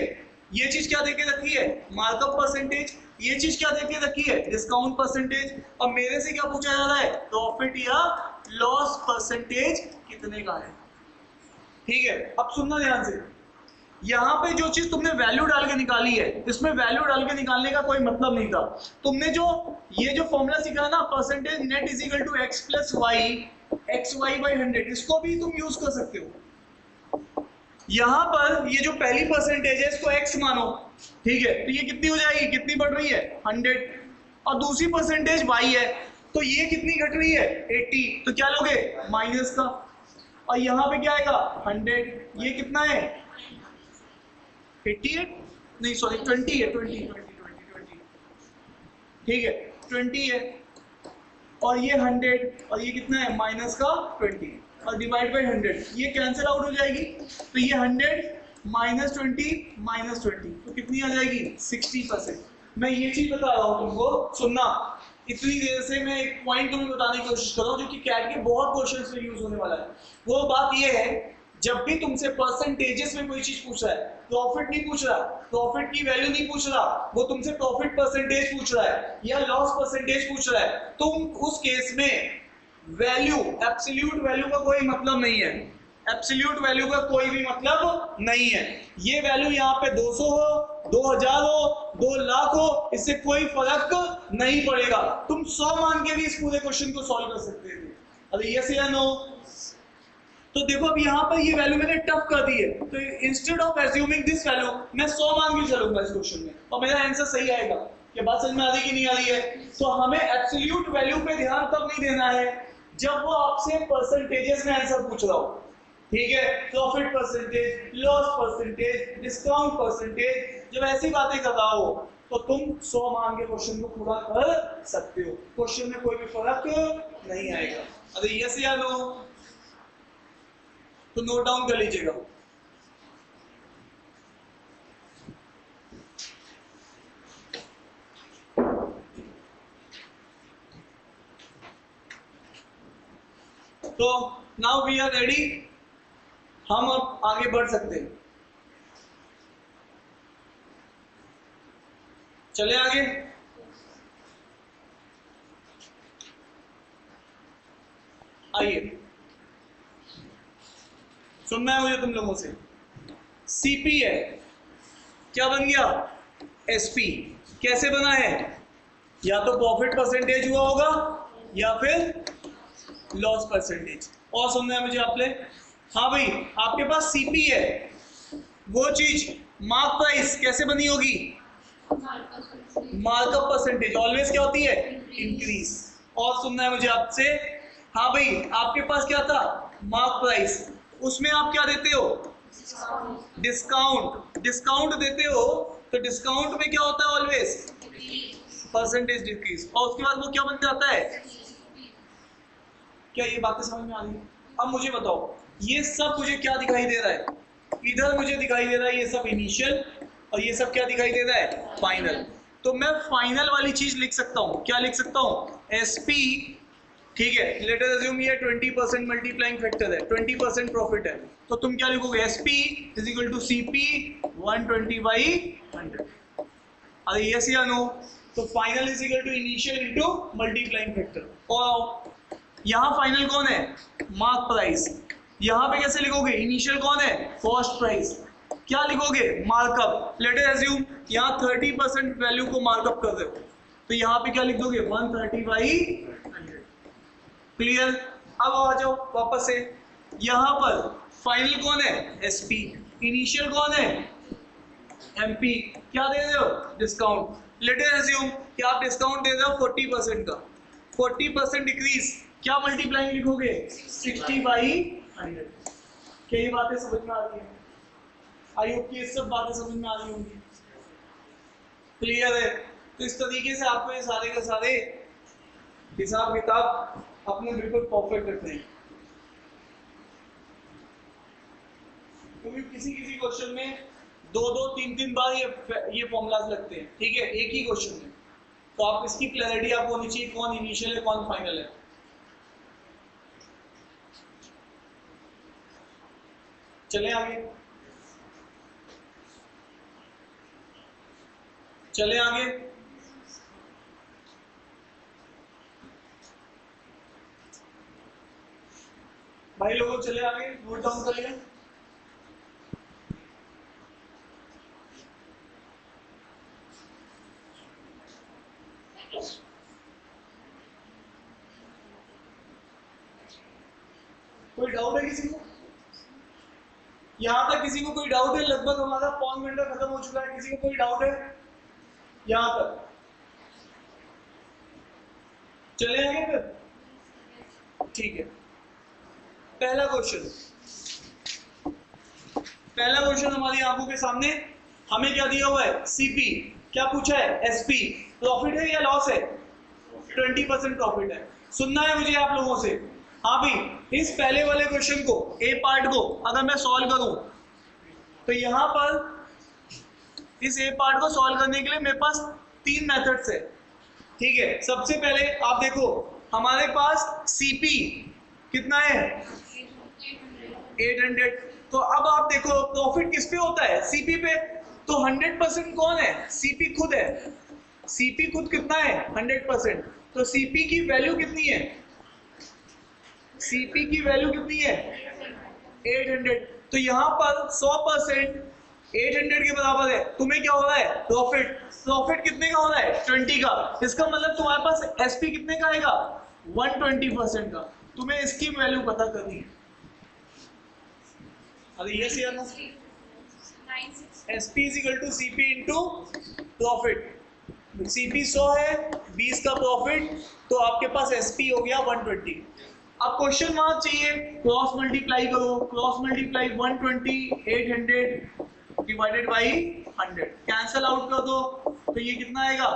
ये चीज क्या देके रखी है मार्कअप परसेंटेज, ये चीज क्या देके रखी है डिस्काउंट परसेंटेज, और मेरे से क्या पूछा जा रहा है प्रॉफिट या लॉस परसेंटेज कितने का है, ठीक है। अब सुनना ध्यान से, यहाँ पे जो चीज तुमने वैल्यू डाल के निकाली है, इसमें वैल्यू डाल के निकालने का कोई मतलब नहीं था। तुमने जो ये जो फॉर्मूला सीखा ना percentage net is equal to x plus Y, x Y by 100, इसको भी तुम यूज कर सकते हो। यहाँ पर ये जो पहली परसेंटेज है इसको एक्स मानो, ठीक है, तो ये कितनी हो जाएगी, कितनी बढ़ रही है 100, और दूसरी परसेंटेज वाई है, तो ये कितनी घट रही है 80, तो क्या लोगे माइनस का, और यहाँ पे क्या आएगा 100, ये कितना है 88, नहीं सॉरी 20 है, 20, ठीक है 20 है, और ये 100, और ये कितना है माइनस का 20, और डिवाइड बाय 100, ये कैंसिल आउट हो जाएगी, तो ये 100 माइनस 20, तो कितनी आ जाएगी 60%। मैं ये चीज बता रहा हूँ तुमको, सुनना, इतनी देर से मैं एक पॉइंट तुम्हें बताने की कोशिश कर रहा हूँ जो कि कैट के बहुत क्वेश्चंस में यूज होने वाला है। वो बात ये है, जब भी तुमसे परसेंटेजेस में कोई चीज पूछ रहा है, प्रॉफिट नहीं पूछ रहा, प्रॉफिट की वैल्यू नहीं पूछ रहा, वो तुमसे प्रॉफिट परसेंटेज पूछ रहा है या लॉस परसेंटेज पूछ रहा है, तुम उस केस में वैल्यू, एब्सोल्यूट वैल्यू का कोई मतलब नहीं है, एब्सोल्यूट वैल्यू का कोई भी मतलब नहीं है। ये वैल्यू यहाँ पे 200 हो, 2000 हो, 2 लाख हो, इससे कोई फर्क नहीं पड़ेगा, तुम 100 मान के भी इस पूरे क्वेश्चन को सॉल्व कर सकते थे। अरे यस या नो? तो देखो अब यहाँ पर ये वैल्यू मैंने टफ कर दी है, तो instead of assuming this value मैं 100 मान के चलूंगा इस क्वेश्चन में, और मेरा आंसर सही आएगा। ये बात समझ में आ रही कि नहीं आ रही है? तो हमें एब्सोल्यूट वैल्यू पे ध्यान तब नहीं देना है जब वो आपसे परसेंटेजेस में आंसर पूछ रहा हो, ठीक है, profit percentage, loss percentage, discount percentage, जब ऐसी बातें कर रहा हो तो तुम 100 मान के क्वेश्चन को पूरा कर सकते हो, क्वेश्चन में कोई भी फर्क नहीं आएगा। अरे यस या नो? तो नोट डाउन कर लीजिएगा। तो नाउ वी आर रेडी, हम अब आगे बढ़ सकते हैं, चले आगे। आइए सुनना है मुझे तुम लोगों से। सीपी है, क्या बन गया? एसपी। कैसे बना है? या तो प्रॉफिट परसेंटेज हुआ होगा या फिर लॉस परसेंटेज। और सुनना है मुझे आपने। हाँ भाई, आपके पास सीपी है, वो चीज मार्क प्राइस कैसे बनी होगी? मार्कअप परसेंटेज ऑलवेज क्या होती है? इंक्रीज। और सुनना है मुझे आपसे। हाँ भाई, आपके पास क्या था? मार्क प्राइस, उसमें आप क्या देते हो? डिस्काउंट। डिस्काउंट देते हो तो डिस्काउंट में क्या होता है? Always percentage decrease. और उसके बाद वो क्या बन जाता है? क्या ये बातें समझ में आ रही है? अब मुझे बताओ, ये सब मुझे क्या दिखाई दे रहा है? इधर मुझे दिखाई दे रहा है ये सब इनिशियल, और ये सब क्या दिखाई दे रहा है? फाइनल। तो मैं फाइनल वाली चीज लिख सकता हूं। क्या लिख सकता हूं? एसपी। ठीक है, लेट अस अज्यूम ये 20% मल्टीप्लाइंग फैक्टर है, 20% प्रॉफिट है, तो तुम क्या लिखोगे? SP is equal to CP 120/100। अरे यस या नो? तो final is equal to initial into multiplying factor. और यहाँ फाइनल कौन है? Mark price. यहाँ पे कैसे लिखोगे? इनिशियल कौन है? Cost price. क्या लिखोगे? मार्कअप। लेट अस अज्यूम यहाँ 30% वैल्यू को मार्कअप कर रहे हो, तो यहाँ पे क्या लिख दोगे? 130/100। क्लियर? अब आ जाओ वापस से। यहाँ पर फाइनल कौन है? एसपी। इनिशियल कौन है? एमपी। क्या दे रहे हो? डिस्काउंट। लेट अस अज्यूम कि आप डिस्काउंट दे रहे हो 40% का, 40% डिक्रीज। क्या मल्टीप्लाइंग लिखोगे? 60/100। क्या ये बातें समझ में आ रही है? आई होप कि ये सब बातें समझ में आ रही होंगी। क्लियर है? तो इस तरीके से आपको ये सारे के सारे हिसाब किताब अपने बिल्कुल परफेक्ट रखने हैं, क्योंकि किसी किसी क्वेश्चन में 2-2, 3-3 बार ये फॉर्मूलाज लगते हैं, ठीक है, एक ही क्वेश्चन में। तो आप इसकी क्लैरिटी आपको होनी चाहिए, कौन इनिशियल है कौन फाइनल है। चले आगे, चले आगे। भाई लोगों चले आगे, नोट डाउन करिए। कोई डाउट है किसी को? यहां तक किसी को कोई डाउट है? लगभग हमारा पौन घंटा खत्म हो चुका है। किसी को कोई डाउट है यहां तक? चले आगे फिर, ठीक है। पहला क्वेश्चन हमारी आंखों के सामने, हमें क्या दिया हुआ है? सीपी। क्या पूछा है? एसपी। प्रॉफिट है या लॉस है? 20% प्रॉफिट है। सुनना है मुझे आप लोगों से। हाँ भाई, इस पहले वाले क्वेश्चन को, ए पार्ट को अगर मैं सॉल्व करूं, तो यहां पर इस ए पार्ट को सॉल्व करने के लिए मेरे पास 3 मेथड्स है, ठीक है। सबसे पहले आप देखो, हमारे पास सीपी कितना है? 800। तो अब आप देखो प्रॉफिट किस पे होता है? सीपी पे। तो 100% कौन है? सीपी खुद है। सीपी खुद कितना है? 100%। तो सीपी की वैल्यू कितनी है? सीपी की वैल्यू कितनी है? 800। तो यहां पर 100% 800 के बराबर है। तुम्हें क्या हो रहा है? प्रॉफिट। प्रॉफिट कितने का हो रहा है? 20 का। इसका मतलब तुम्हारे पास एसपी कितने का आएगा? 120% का। तुम्हें इसकी वैल्यू पता करनी है। अरे ये सी आना, SP is equal to CP into profit. CP 100 है, 20 का प्रॉफिट, तो आपके पास एसपी हो गया 120। अब क्वेश्चन मार्क चाहिए, क्रॉस मल्टीप्लाई करो। Cross multiply 120 800 divided by 100, cancel out कर दो, तो ये कितना आएगा?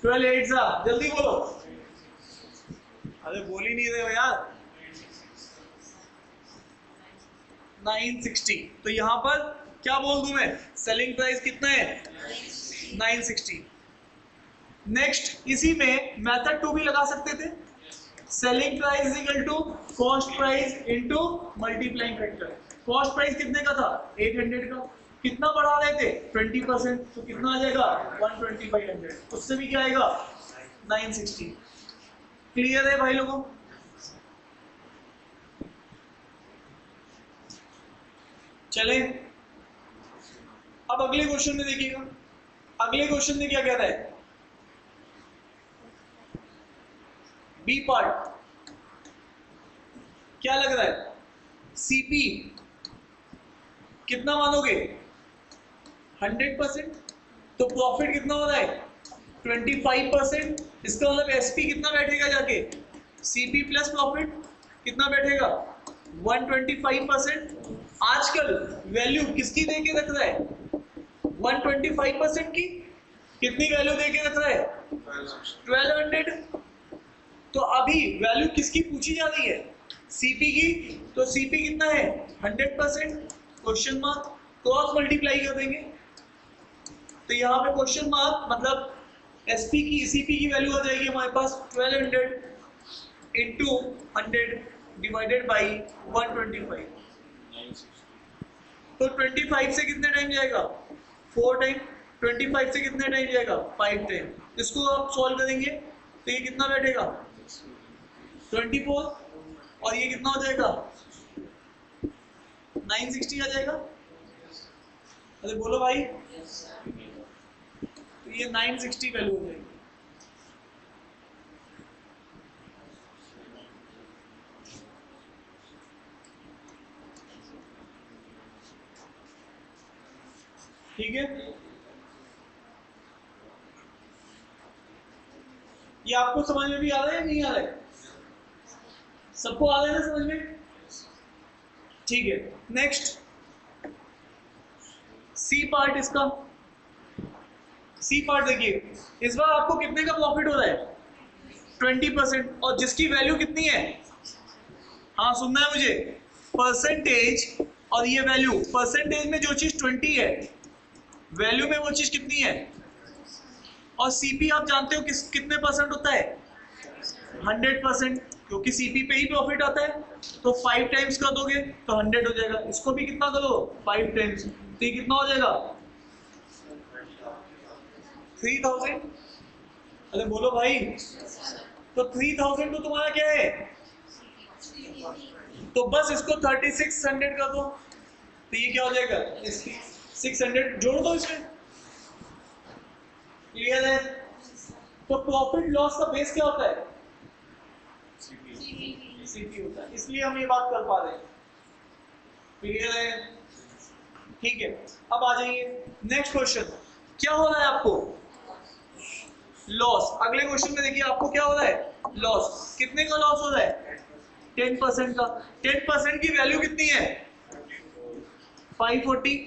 12 8 सा, जल्दी बोलो। अरे बोल ही नहीं रहे हो यार। 960। तो यहां पर क्या बोल दूं मैं? सेलिंग प्राइस कितना है? 960। नेक्स्ट, इसी में मेथड 2 भी लगा सकते थे। Selling price is equal to cost price into multiplying factor. Cost price कितने का था? 800 का। कितना बढ़ा रहे थे? 20%। तो कितना आ जाएगा? 120/100। उससे भी क्या आएगा? 960। क्लियर है भाई लोगों? चले अब अगले क्वेश्चन में देखिएगा। अगले क्वेश्चन में क्या कह रहा है, बी पार्ट क्या लग रहा है, सीपी कितना मानोगे 100%, तो प्रॉफिट कितना हो रहा है 25%। इसका मतलब एसपी कितना बैठेगा जाके, सीपी प्लस प्रॉफिट कितना बैठेगा 125%। आजकल वैल्यू किसकी दे के रख रहा है 125% की, कितनी वैल्यू दे के रख रहा है 1200। तो अभी वैल्यू किसकी पूछी जा रही है, सीपी की, तो सीपी कितना है 100%, क्वेश्चन मार्क, क्रॉस मल्टीप्लाई कर देंगे। तो यहाँ पे क्वेश्चन मार्क मतलब एसपी की सीपी की वैल्यू आ जाएगी हमारे पास 1200 इंटू 100 डिवाइडेड बाई 125। तो 25 से कितने टाइम जाएगा 4 टाइम, 25 से कितने टाइम जाएगा 5 टाइम। इसको आप सॉल्व करेंगे तो ये कितना बैठेगा 24, और ये कितना हो जाएगा 960 आ जाएगा। अरे बोलो भाई, तो ये 960 वैल्यू हो जाएगी। ठीक है, ये आपको समझ में भी आ रहा है या नहीं आ रहा है, सबको आ रहा है ना समझ में, ठीक है। नेक्स्ट सी पार्ट, इसका सी पार्ट देखिए, इस बार आपको कितने का प्रॉफिट हो रहा है 20%, और जिसकी वैल्यू कितनी है, हाँ सुनना है मुझे, परसेंटेज, और ये वैल्यू, परसेंटेज में जो चीज 20 है, वैल्यू में वो चीज कितनी है, और सीपी आप जानते हो कितने परसेंट होता है 100%, क्योंकि सीपी पे ही प्रॉफिट आता है। तो 5 टाइम्स कर दोगे तो 100 हो जाएगा, इसको भी कितना करो 5 टाइम्स, तो ये कितना हो जाएगा 3000। अरे बोलो भाई, तो 3000 तो तुम्हारा क्या है, तो बस इसको 3600 कर दो, तो ये क्या हो जाएगा 600 जोड़ दो इसमें, क्लियर है। तो प्रॉफिट लॉस का बेस क्या होता है सीपी होता है, इसलिए हम ये बात कर पा रहे हैं, क्लियर है, ठीक है। अब आ जाइए नेक्स्ट क्वेश्चन, क्या हो रहा है आपको लॉस। अगले क्वेश्चन में देखिए आपको क्या हो रहा है लॉस, कितने का लॉस हो रहा है 10% का। 10% की वैल्यू कितनी है 540,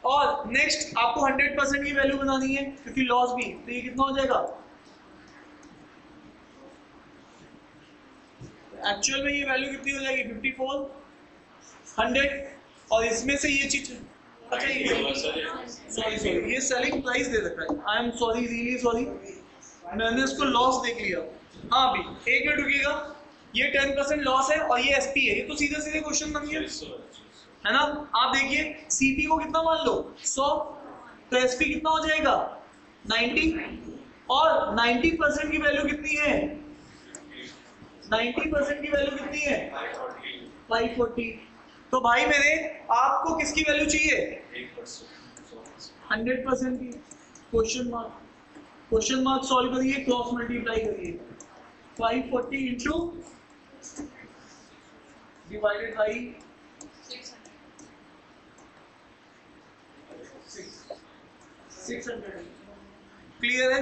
और नेक्स्ट आपको 100% की वैल्यू बनानी है क्योंकि लॉस भी, तो ये कितना हो जाएगा, एक्चुअल में ये वैल्यू कितनी हो जाएगी 54, 100, और इसमें से ये चीज, अच्छा ये सॉरी ये सेलिंग प्राइस दे रखा है, I am sorry really sorry, मैंने इसको लॉस देख लिया। हाँ अभी एक मिनट रुकिएगा, ये 10% लॉस है और ये एसपी है, ये तो सीधे सीधे क्वेश्चन बन गया है ना। आप देखिए सीपी को कितना मान लो 100, तो एसपी कितना हो जाएगा 90, और 90% की वैल्यू कितनी है 90% की वैल्यू कितनी है 540। तो भाई मेरे आपको किसकी वैल्यू चाहिए 100% की, क्वेश्चन मार्क सॉल्व करिए, क्रॉस मल्टीप्लाई करिए, 540 इंटू डिवाइडेड बाई 600, क्लियर है,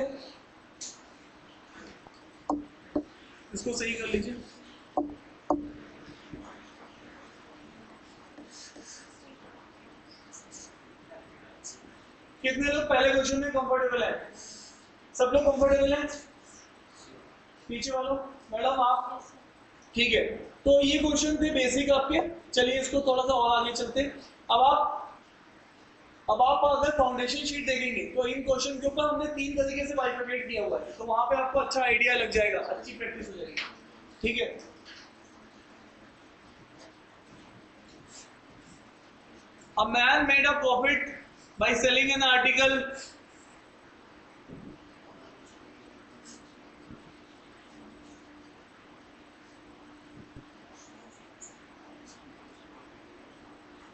इसको सही कर लीजिए। कितने लोग पहले क्वेश्चन में कंफर्टेबल है, सब लोग कंफर्टेबल हैं, पीछे वालों मैडम आप, ठीक है। तो ये क्वेश्चन थे बेसिक आपके, चलिए इसको थोड़ा सा और आगे चलते। अब आप अगर फाउंडेशन शीट देखेंगे तो इन क्वेश्चन के ऊपर हमने 3 तरीके से बाइफरकेट किया हुआ है, तो वहां पे आपको अच्छा आइडिया लग जाएगा, अच्छी प्रैक्टिस हो जाएगी, ठीक है। A man made a profit by selling an article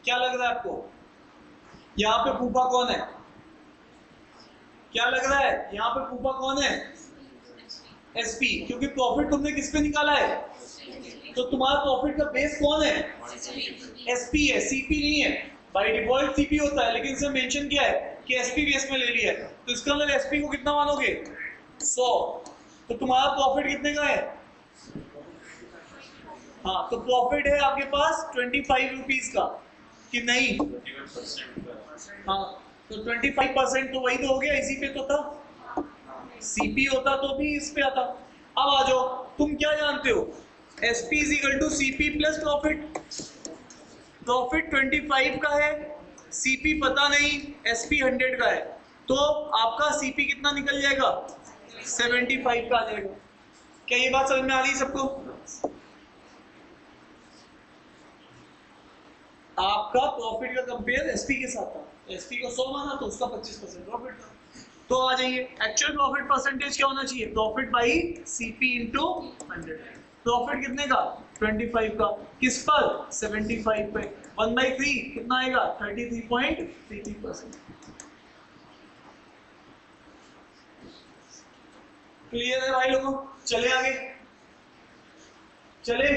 क्या लग रहा है आपको? यहाँ पे फूफा कौन है? क्या लग रहा है यहाँ पे फूफा कौन है? एसपी, क्योंकि प्रॉफिट तुमने किस पे निकाला है? तो तुम्हारा प्रॉफिट का बेस कौन है? एसपी है, सीपी नहीं है। बाय डिफॉल्ट सीपी होता है, लेकिन इसमें मेंशन किया है कि एसपी बेस में ले लिया है, तो इसका मतलब एसपी को कितना मानोगे? 100। तो तुम्हारा प्रॉफिट कितने का है? हाँ, तो प्रॉफिट है आपके पास 25 रुपीज का कि नहीं? हाँ, तो 25% तो वही तो हो गया, इसी पे तो था। सीपी होता तो भी इस पे आता। अब आ जाओ, तुम क्या जानते हो? SP is equal to CP plus profit. Profit 25 का है, सीपी पता नहीं, एसपी 100 का है, तो आपका सीपी कितना निकल जाएगा? 75 का आ जाएगा। क्या ये बात समझ में आ रही है सबको? आपका प्रॉफिट का कंपेयर एसपी के साथ था, एसपी को 100 माना तो उसका 25% प्रॉफिट था। तो आ जाइए, एक्चुअल प्रॉफिट परसेंटेज क्या होना चाहिए? Profit by CP into 100। Profit कितने का? 25 का। किस पर? 75 पे। 1/3 कितना आएगा? 33.33%। क्लियर है भाई लोगों? चले आगे, चले।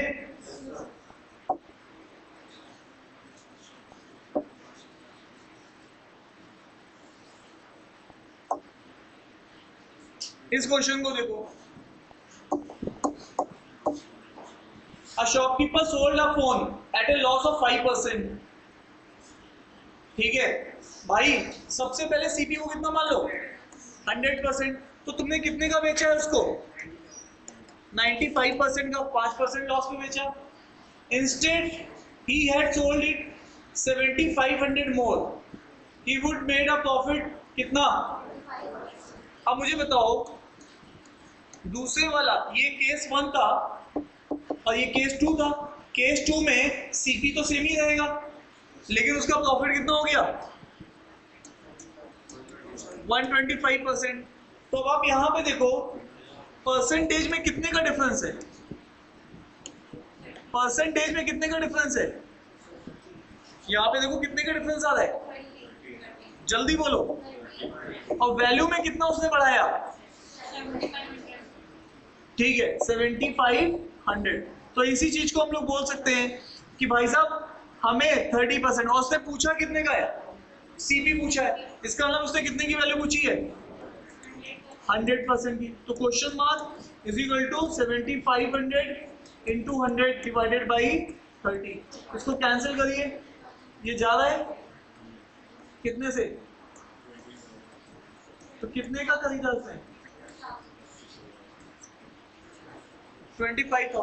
इस क्वेश्चन को देखो, A shopkeeper sold a phone at a loss of 5%। ठीक है भाई, सबसे पहले सीपी को कितना मान लो? 100%। तो तुमने कितने का बेचा है उसको? 95% का, 5% लॉस में बेचा। Instead he had sold it 7500 more, he would made a profit कितना? अब मुझे बताओ, दूसरे वाला, ये केस 1 था और ये केस 2 था। केस 2 में सीपी तो सेम ही रहेगा, लेकिन उसका प्रॉफिट कितना हो गया? 125%। तो अब आप यहां पे देखो, परसेंटेज में कितने का डिफरेंस है? परसेंटेज में कितने का डिफरेंस है? यहां पे देखो कितने का डिफरेंस आ रहा है, जल्दी बोलो। और वैल्यू में कितना उसने बढ़ाया? ठीक है, 7500। तो इसी चीज को हम लोग बोल सकते हैं कि भाई साहब हमें 30%, और उसने पूछा कितने का है? सीपी पूछा है, इसका मतलब उसने कितने की वैल्यू पूछी है? 100% की। तो question mark is equal to 7500 into 100 divided by 30। इसको कैंसिल करिए, ये ज्यादा है कितने से? तो कितने का खरीदा उसने? 25,000 का।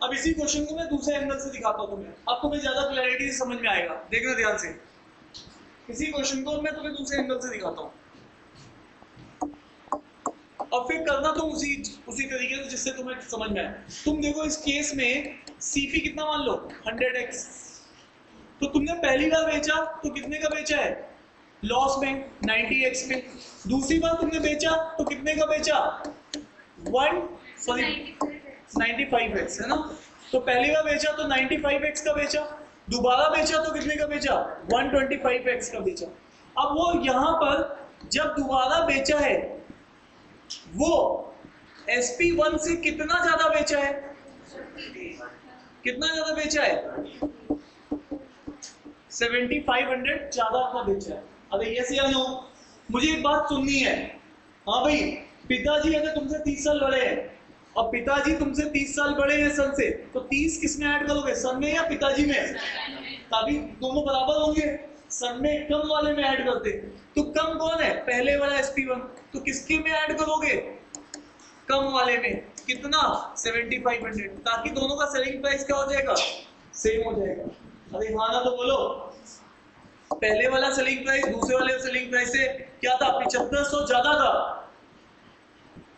अब इसी क्वेश्चन को मैं दूसरे एंगल से दिखाता हूं तुम्हें, अब तुम्हें ज्यादा क्लैरिटी से समझ में आएगा, देखना ध्यान से। इसी क्वेश्चन को मैं तुम्हें दूसरे एंगल से दिखाता हूं, और फिर करना तुम उसी तरीके से जिससे तुम्हें समझ में आए। तुम देखो, इस केस में सीपी कितना मान लो? 100x। तो तुमने पहली बार बेचा तो कितने का बेचा है? लॉस में, 90x पे। दूसरी बार तुमने बेचा तो कितने का बेचा? 95x है ना। तो पहली बार बेचा तो 95x का बेचा, दोबारा बेचा तो कितने का बेचा? 125x का बेचा। अब वो यहां पर जब दोबारा बेचा है, वो SP1 से कितना ज्यादा बेचा है? कितना ज्यादा बेचा है? 7500 ज्यादा का बेचा है। अरे यस या नो? मुझे एक बात सुननी है। हाँ भाई, पिताजी अगर तुमसे 30 साल बड़े हैं और पिताजी तुमसे 30 साल बड़े हैं सन से, तो 30 किस में ऐड करोगे, सन में या पिताजी में? तभी दोनों बराबर होंगे। सन में कम वाले में ऐड करते, तो कम कौन है? पहले वाला SP1। तो किसके में ऐड करोगे? कम वाले में। कितना? 7500, ताकि दोनों का सेलिंग प्राइस क्या हो जाएगा? सेम हो जाएगा। अरे हाँ ना तो बोलो। पहले वाला सेलिंग प्राइस दूसरे वाले सेलिंग प्राइस से क्या था? 7500 ज्यादा था,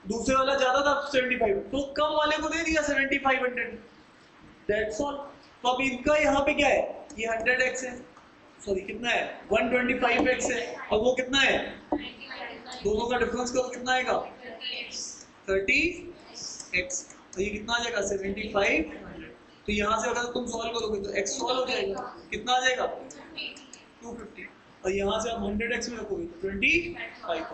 दूसरे वाला ज्यादा था 75, तो कम वाले को दे दिया 7500। That's all. तो अब इनका यहाँ पे क्या है? ये 100x है, सॉरी कितना है? 125x है, और वो कितना है? दोनों का डिफरेंस करो, कितना आएगा? 30x। तो ये कितना आ जाएगा? 7500। तो यहाँ से अगर तुम सॉल्व करोगे तो x सॉल्व हो जाएगा, कितना आ जाएगा 250, और यहाँ से आप 100x में रखोगे तो 25,000।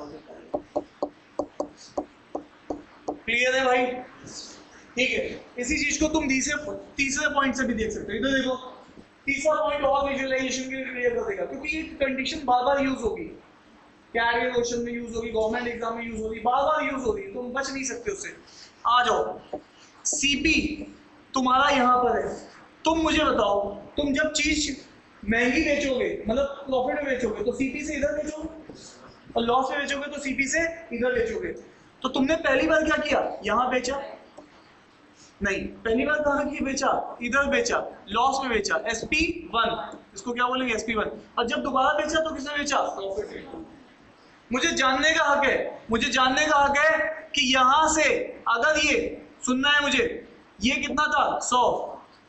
क्लियर है भाई? ठीक है, इसी चीज को तुम तीसरे पॉइंट से भी देख सकते हो। इधर देखो, तीसरा पॉइंट और विजुअलाइजेशन के लिए क्लियर कर देगा, क्योंकि ये कंडीशन बार बार यूज होगी, कैट के क्वेश्चन में यूज होगी, गवर्नमेंट एग्जाम में यूज होगी, बार बार यूज होगी, तुम बच नहीं सकते उससे। आ जाओ, सीपी तुम्हारा यहाँ पर है, तुम मुझे बताओ, तुम जब चीज महंगी बेचोगे, मतलब प्रॉफिट में बेचोगे, तो सीपी से इधर बेचोगे, और लॉस में बेचोगे तो सीपी से इधर बेचोगे। तो तुमने पहली बार क्या किया, यहाँ बेचा नहीं, पहली बार कहाँ की बेचा, इधर बेचा, लॉस में बेचा, SP1, इसको क्या बोलेंगे SP1, और जब दोबारा बेचा तो किसने बेचा, प्रॉफिट। मुझे जानने का हक है, मुझे जानने का हक है कि यहां से अगर ये सुनना है मुझे, ये कितना था 100,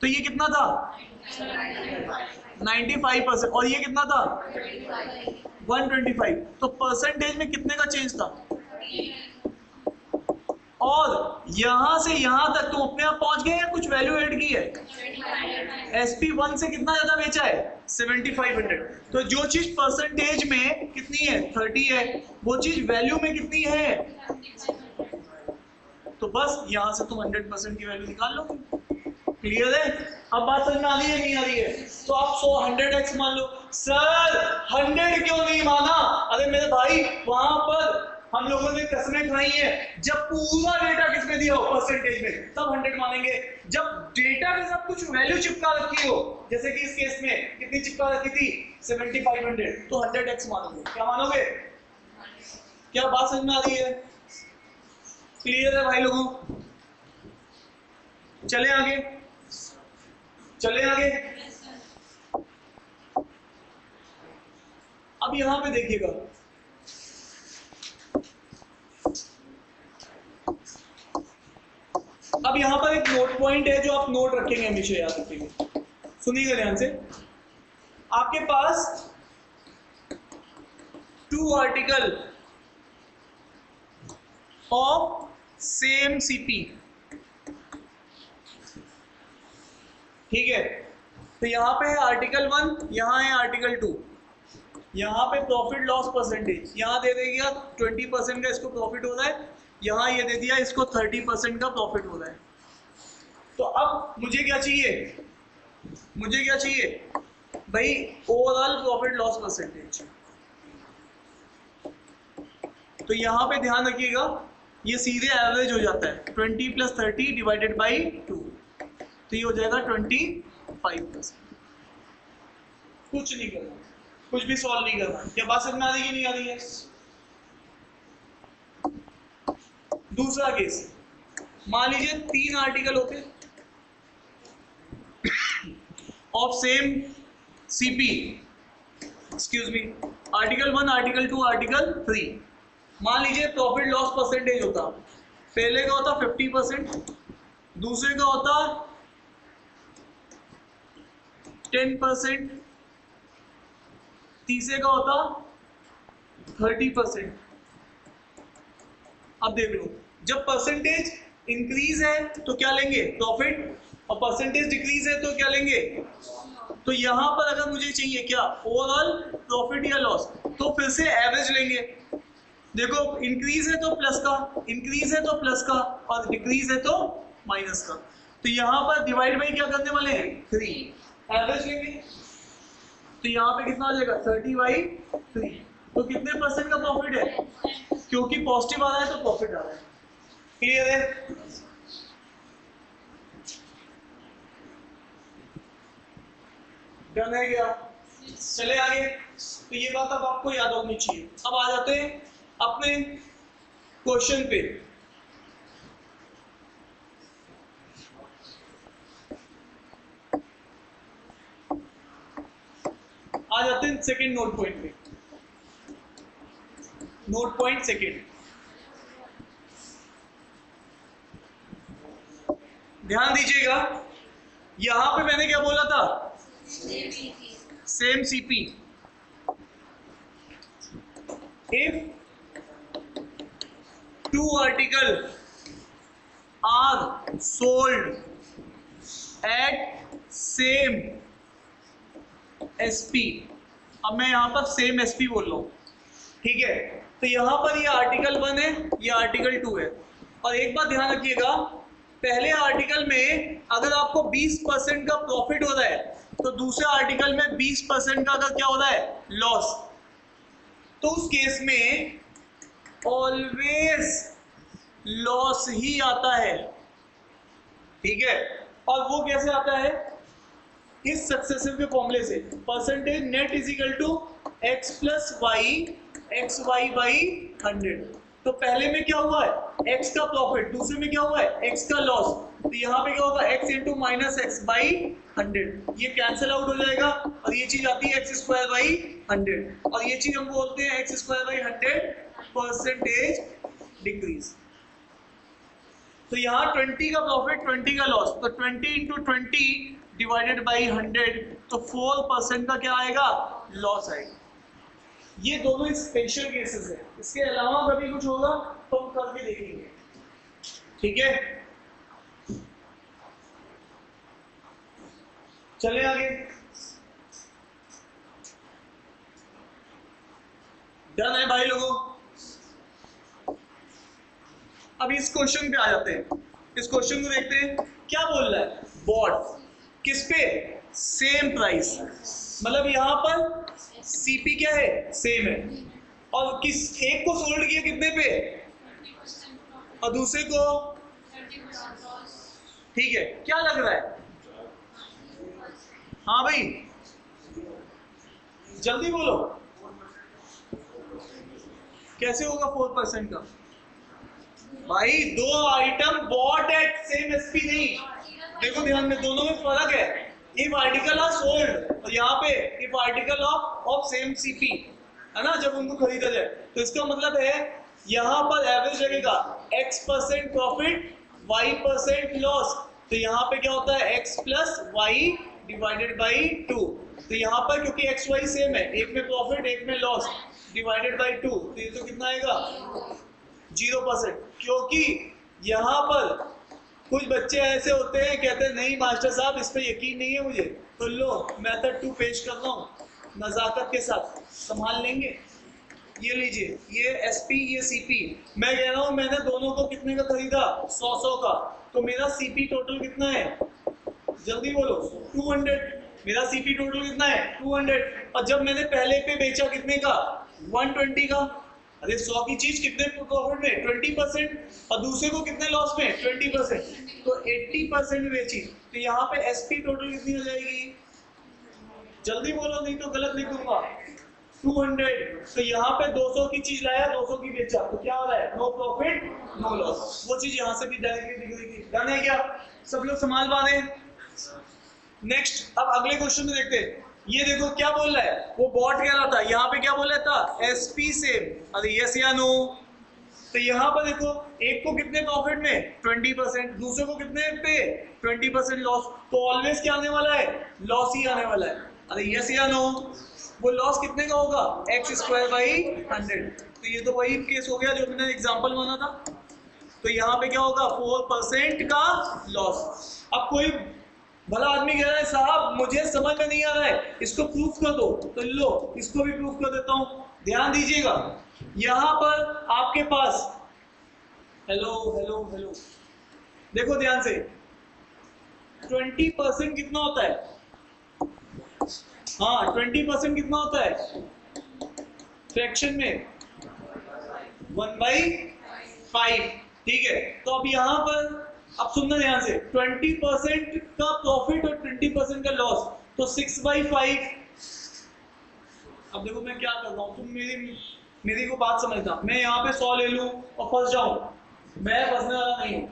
तो ये कितना था 95%, और ये कितना था 125, तो परसेंटेज में कितने का चेंज था, और यहां से यहां तक तुम अपने आप पहुंच गए या कुछ वैल्यू ऐड की है, SP1 से कितना ज्यादा बेचा है 7500, तो जो चीज परसेंटेज में कितनी है 30 है, वो चीज वैल्यू में कितनी है, तो बस यहां से तुम 100% की वैल्यू निकाल लो। क्लियर है? अब बात समझ में आ रही है नहीं आ रही है? तो आप 100x मान लो। सर 100 क्यों नहीं माना? अरे मेरे भाई, वहां पर हम लोगों ने कसमें खाई है, जब पूरा डेटा किसमें दिया हो परसेंटेज में, तब 100 मानेंगे। जब डेटा के साथ कुछ वैल्यू चिपका रखी हो, जैसे कि इस केस में कितनी चिपका रखी थी 7500, तो 100x मानोगे। क्या मानोगे? क्या बात समझ में आ रही है? क्लियर है भाई लोगों? चले आगे, चले आगे। अब यहां पे देखिएगा, अब यहां पर एक नोट पॉइंट है जो आप नोट रखेंगे, हमेशा याद रखेंगे। सुनिएगा ध्यान से, आपके पास 2 आर्टिकल ऑफ सेम सीपी, ठीक है? तो यहां पे है आर्टिकल 1, यहां है आर्टिकल 2, यहां पे प्रॉफिट लॉस परसेंटेज, यहां दे देगा 20% का इसको प्रॉफिट हो रहा है, यहां ये दे दिया इसको 30% का प्रॉफिट हो रहा है। तो अब मुझे क्या चाहिए, मुझे क्या चाहिए भाई, ओवरऑल प्रॉफिट लॉस परसेंटेज। तो यहां पे ध्यान रखिएगा, ये सीधे एवरेज हो जाता है 20 + 30 डिवाइडेड बाई 2, तो ये हो जाएगा 25%। कुछ नहीं करना, कुछ भी सॉल्व नहीं करना। क्या बात समझ में आ रही है नहीं आ रही है? दूसरा केस, मान लीजिए 3 आर्टिकल होते of same CP, excuse me, article 1, article 2, article 3। मान लीजिए प्रॉफिट लॉस परसेंटेज होता, पहले का होता 50%, दूसरे का होता 10%, तीसरे का होता 30%। अब देख लो, जब परसेंटेज इंक्रीज है तो क्या लेंगे, प्रॉफिट, और परसेंटेज डिक्रीज है तो क्या लेंगे। तो यहां पर अगर मुझे चाहिए क्या, ओवरऑल प्रॉफिट या लॉस, तो फिर से एवरेज लेंगे। देखो, इंक्रीज है तो प्लस का, इंक्रीज है तो प्लस का, और डिक्रीज है तो माइनस का। तो यहां पर डिवाइड बाई क्या करने वाले हैं 3, एवरेज लेंगे। तो यहाँ पे कितना आ जाएगा 30/3, तो कितने % का प्रॉफिट है, क्योंकि पॉजिटिव आ रहा है तो प्रॉफिट आ रहा है। क्लियर है? डन है क्या? चले आगे। तो ये बात अब आपको याद होनी चाहिए। अब आ जाते हैं अपने क्वेश्चन पे। आ जाते हैं सेकंड नोट पॉइंट पे। नोट पॉइंट सेकंड, ध्यान दीजिएगा, यहां पे मैंने क्या बोला था, same CP. If 2 article are sold at same SP. अब मैं यहां पर सेम एसपी बोल रहा हूं, ठीक है। तो यहां पर ये आर्टिकल 1 है, ये आर्टिकल 2 है। और एक बात ध्यान रखिएगा, पहले आर्टिकल में अगर आपको 20% का प्रॉफिट हो रहा है तो दूसरे आर्टिकल में 20% का अगर क्या हो रहा है, लॉस, तो उस केस में ऑलवेज लॉस ही आता है, ठीक है। और वो कैसे आता है, इस सक्सेसिव के फॉर्मूले से, percentage net is equal to x plus Y x Y by 100। तो पहले में क्या हुआ है, x का प्रॉफिट, दूसरे में क्या हुआ है, x का लॉस। तो यहाँ पे क्या होगा, x into minus x by 100, ये कैंसिल आउट हो जाएगा और ये चीज आती है एक्स स्क्वायर बाई 100, और ये चीज हम बोलते हैं x square by 100 percentage decrease. तो यहाँ 20 का प्रॉफिट 20 का लॉस, तो 20 इंटू 20 डिवाइडेड बाई 100, तो 4% का क्या आएगा, लॉस आएगा। ये दोनों स्पेशल केसेस है, इसके अलावा कभी कुछ होगा तो हम करके देखेंगे, ठीक है। चले आगे, डन है भाई लोगों। अब इस क्वेश्चन पे आ जाते हैं, इस क्वेश्चन को देखते हैं क्या बोल रहा है, बॉट किस पे, सेम प्राइस, मतलब यहां पर सीपी क्या है, सेम है, और किस एक को सोल्ड किया कितने पे, और दूसरे को, ठीक है। क्या लग रहा है, हाँ भाई जल्दी बोलो, कैसे होगा 4% का, भाई दो item bought at same SP नहीं, देखो ध्यान में, दोनों में फर्क है। इफ आर्टिकल आर सोल्ड, और यहाँ पे if article of same CP, है ना, जब उनको खरीदा जाए, तो इसका मतलब है यहाँ पर एवरेज लगेगा x% प्रॉफिट y% लॉस। तो यहाँ पे क्या होता है, x plus Y divided by 2। तो यहाँ पर क्योंकि x y सेम है, एक में प्रॉफिट एक में लॉस, डिवाइडेड बाई 2, तो ये तो कितना आएगा 0%। क्योंकि यहाँ पर कुछ बच्चे ऐसे होते हैं, कहते हैं नहीं मास्टर साहब इस पे यकीन नहीं है मुझे, तो लो मेथड 2 पेश कर रहा हूँ, नजाकत के साथ संभाल लेंगे। ये लीजिए, ये एसपी ये सीपी, मैं कह रहा हूँ मैंने दोनों को कितने का खरीदा, 100 का, तो मेरा सीपी टोटल कितना है, जल्दी बोलो, 200। मेरा सीपी टोटल कितना है, 200। और जब मैंने पहले पे बेचा कितने का, 120 का, अरे 100 की चीज कितने प्रॉफिट में, 20%, और दूसरे को कितने लॉस में, 20%, तो 80% में बेची। तो यहाँ पे एसपी टोटल कितनी हो जाएगी, जल्दी बोलो नहीं तो गलत लिख दूंगा, 200। तो यहाँ पे 200 की चीज लाया, 200 की बेचा, तो क्या हो रहा है, नो प्रॉफिट नो लॉस। वो चीज यहाँ से भी डायरेक्टली दिख रही थी, डन है क्या, सब लोग संभाल पा रहे हैं। नेक्स्ट, अब अगले क्वेश्चन में देखते हैं। ये देखो क्या बोल रहा है, वो बॉट कह रहा था, यहाँ पे क्या बोल रहा था, एसपी सेम, अरे यस या नो। तो यहाँ पर देखो, एक को कितने प्रॉफिट में, 20%, दूसरे को कितने पे, 20% लॉस, तो ऑलवेज क्या आने वाला है, लॉस ही आने वाला है। अरे यस या नो, वो लॉस कितने का होगा, एक्स स्क्वायर बाई 100। तो ये तो वही केस हो गया जो मैंने एग्जांपल माना था। तो यहाँ पे क्या होगा, 4% का लॉस। अब कोई भला आदमी कह रहा है साहब मुझे समझ में नहीं आ रहा है, इसको प्रूफ कर दो, तो लो इसको भी प्रूफ कर देता हूँ। ध्यान दीजिएगा, यहाँ पर आपके पास, हेलो हेलो हेलो, देखो ध्यान से, 20% कितना होता है, हाँ 20% कितना होता है फ्रैक्शन में, 1/5, ठीक है। तो अब यहाँ पर अब सुनना ध्यान से, 20% का प्रॉफिट और 20% का लॉस, तो 6/5। अब देखो मैं क्या कर रहा हूँ, तुम मेरी को बात समझना, मैं यहाँ पे 100 ले लूँ और फंस जाऊँ, मैं फंसने वाला नहीं हूँ,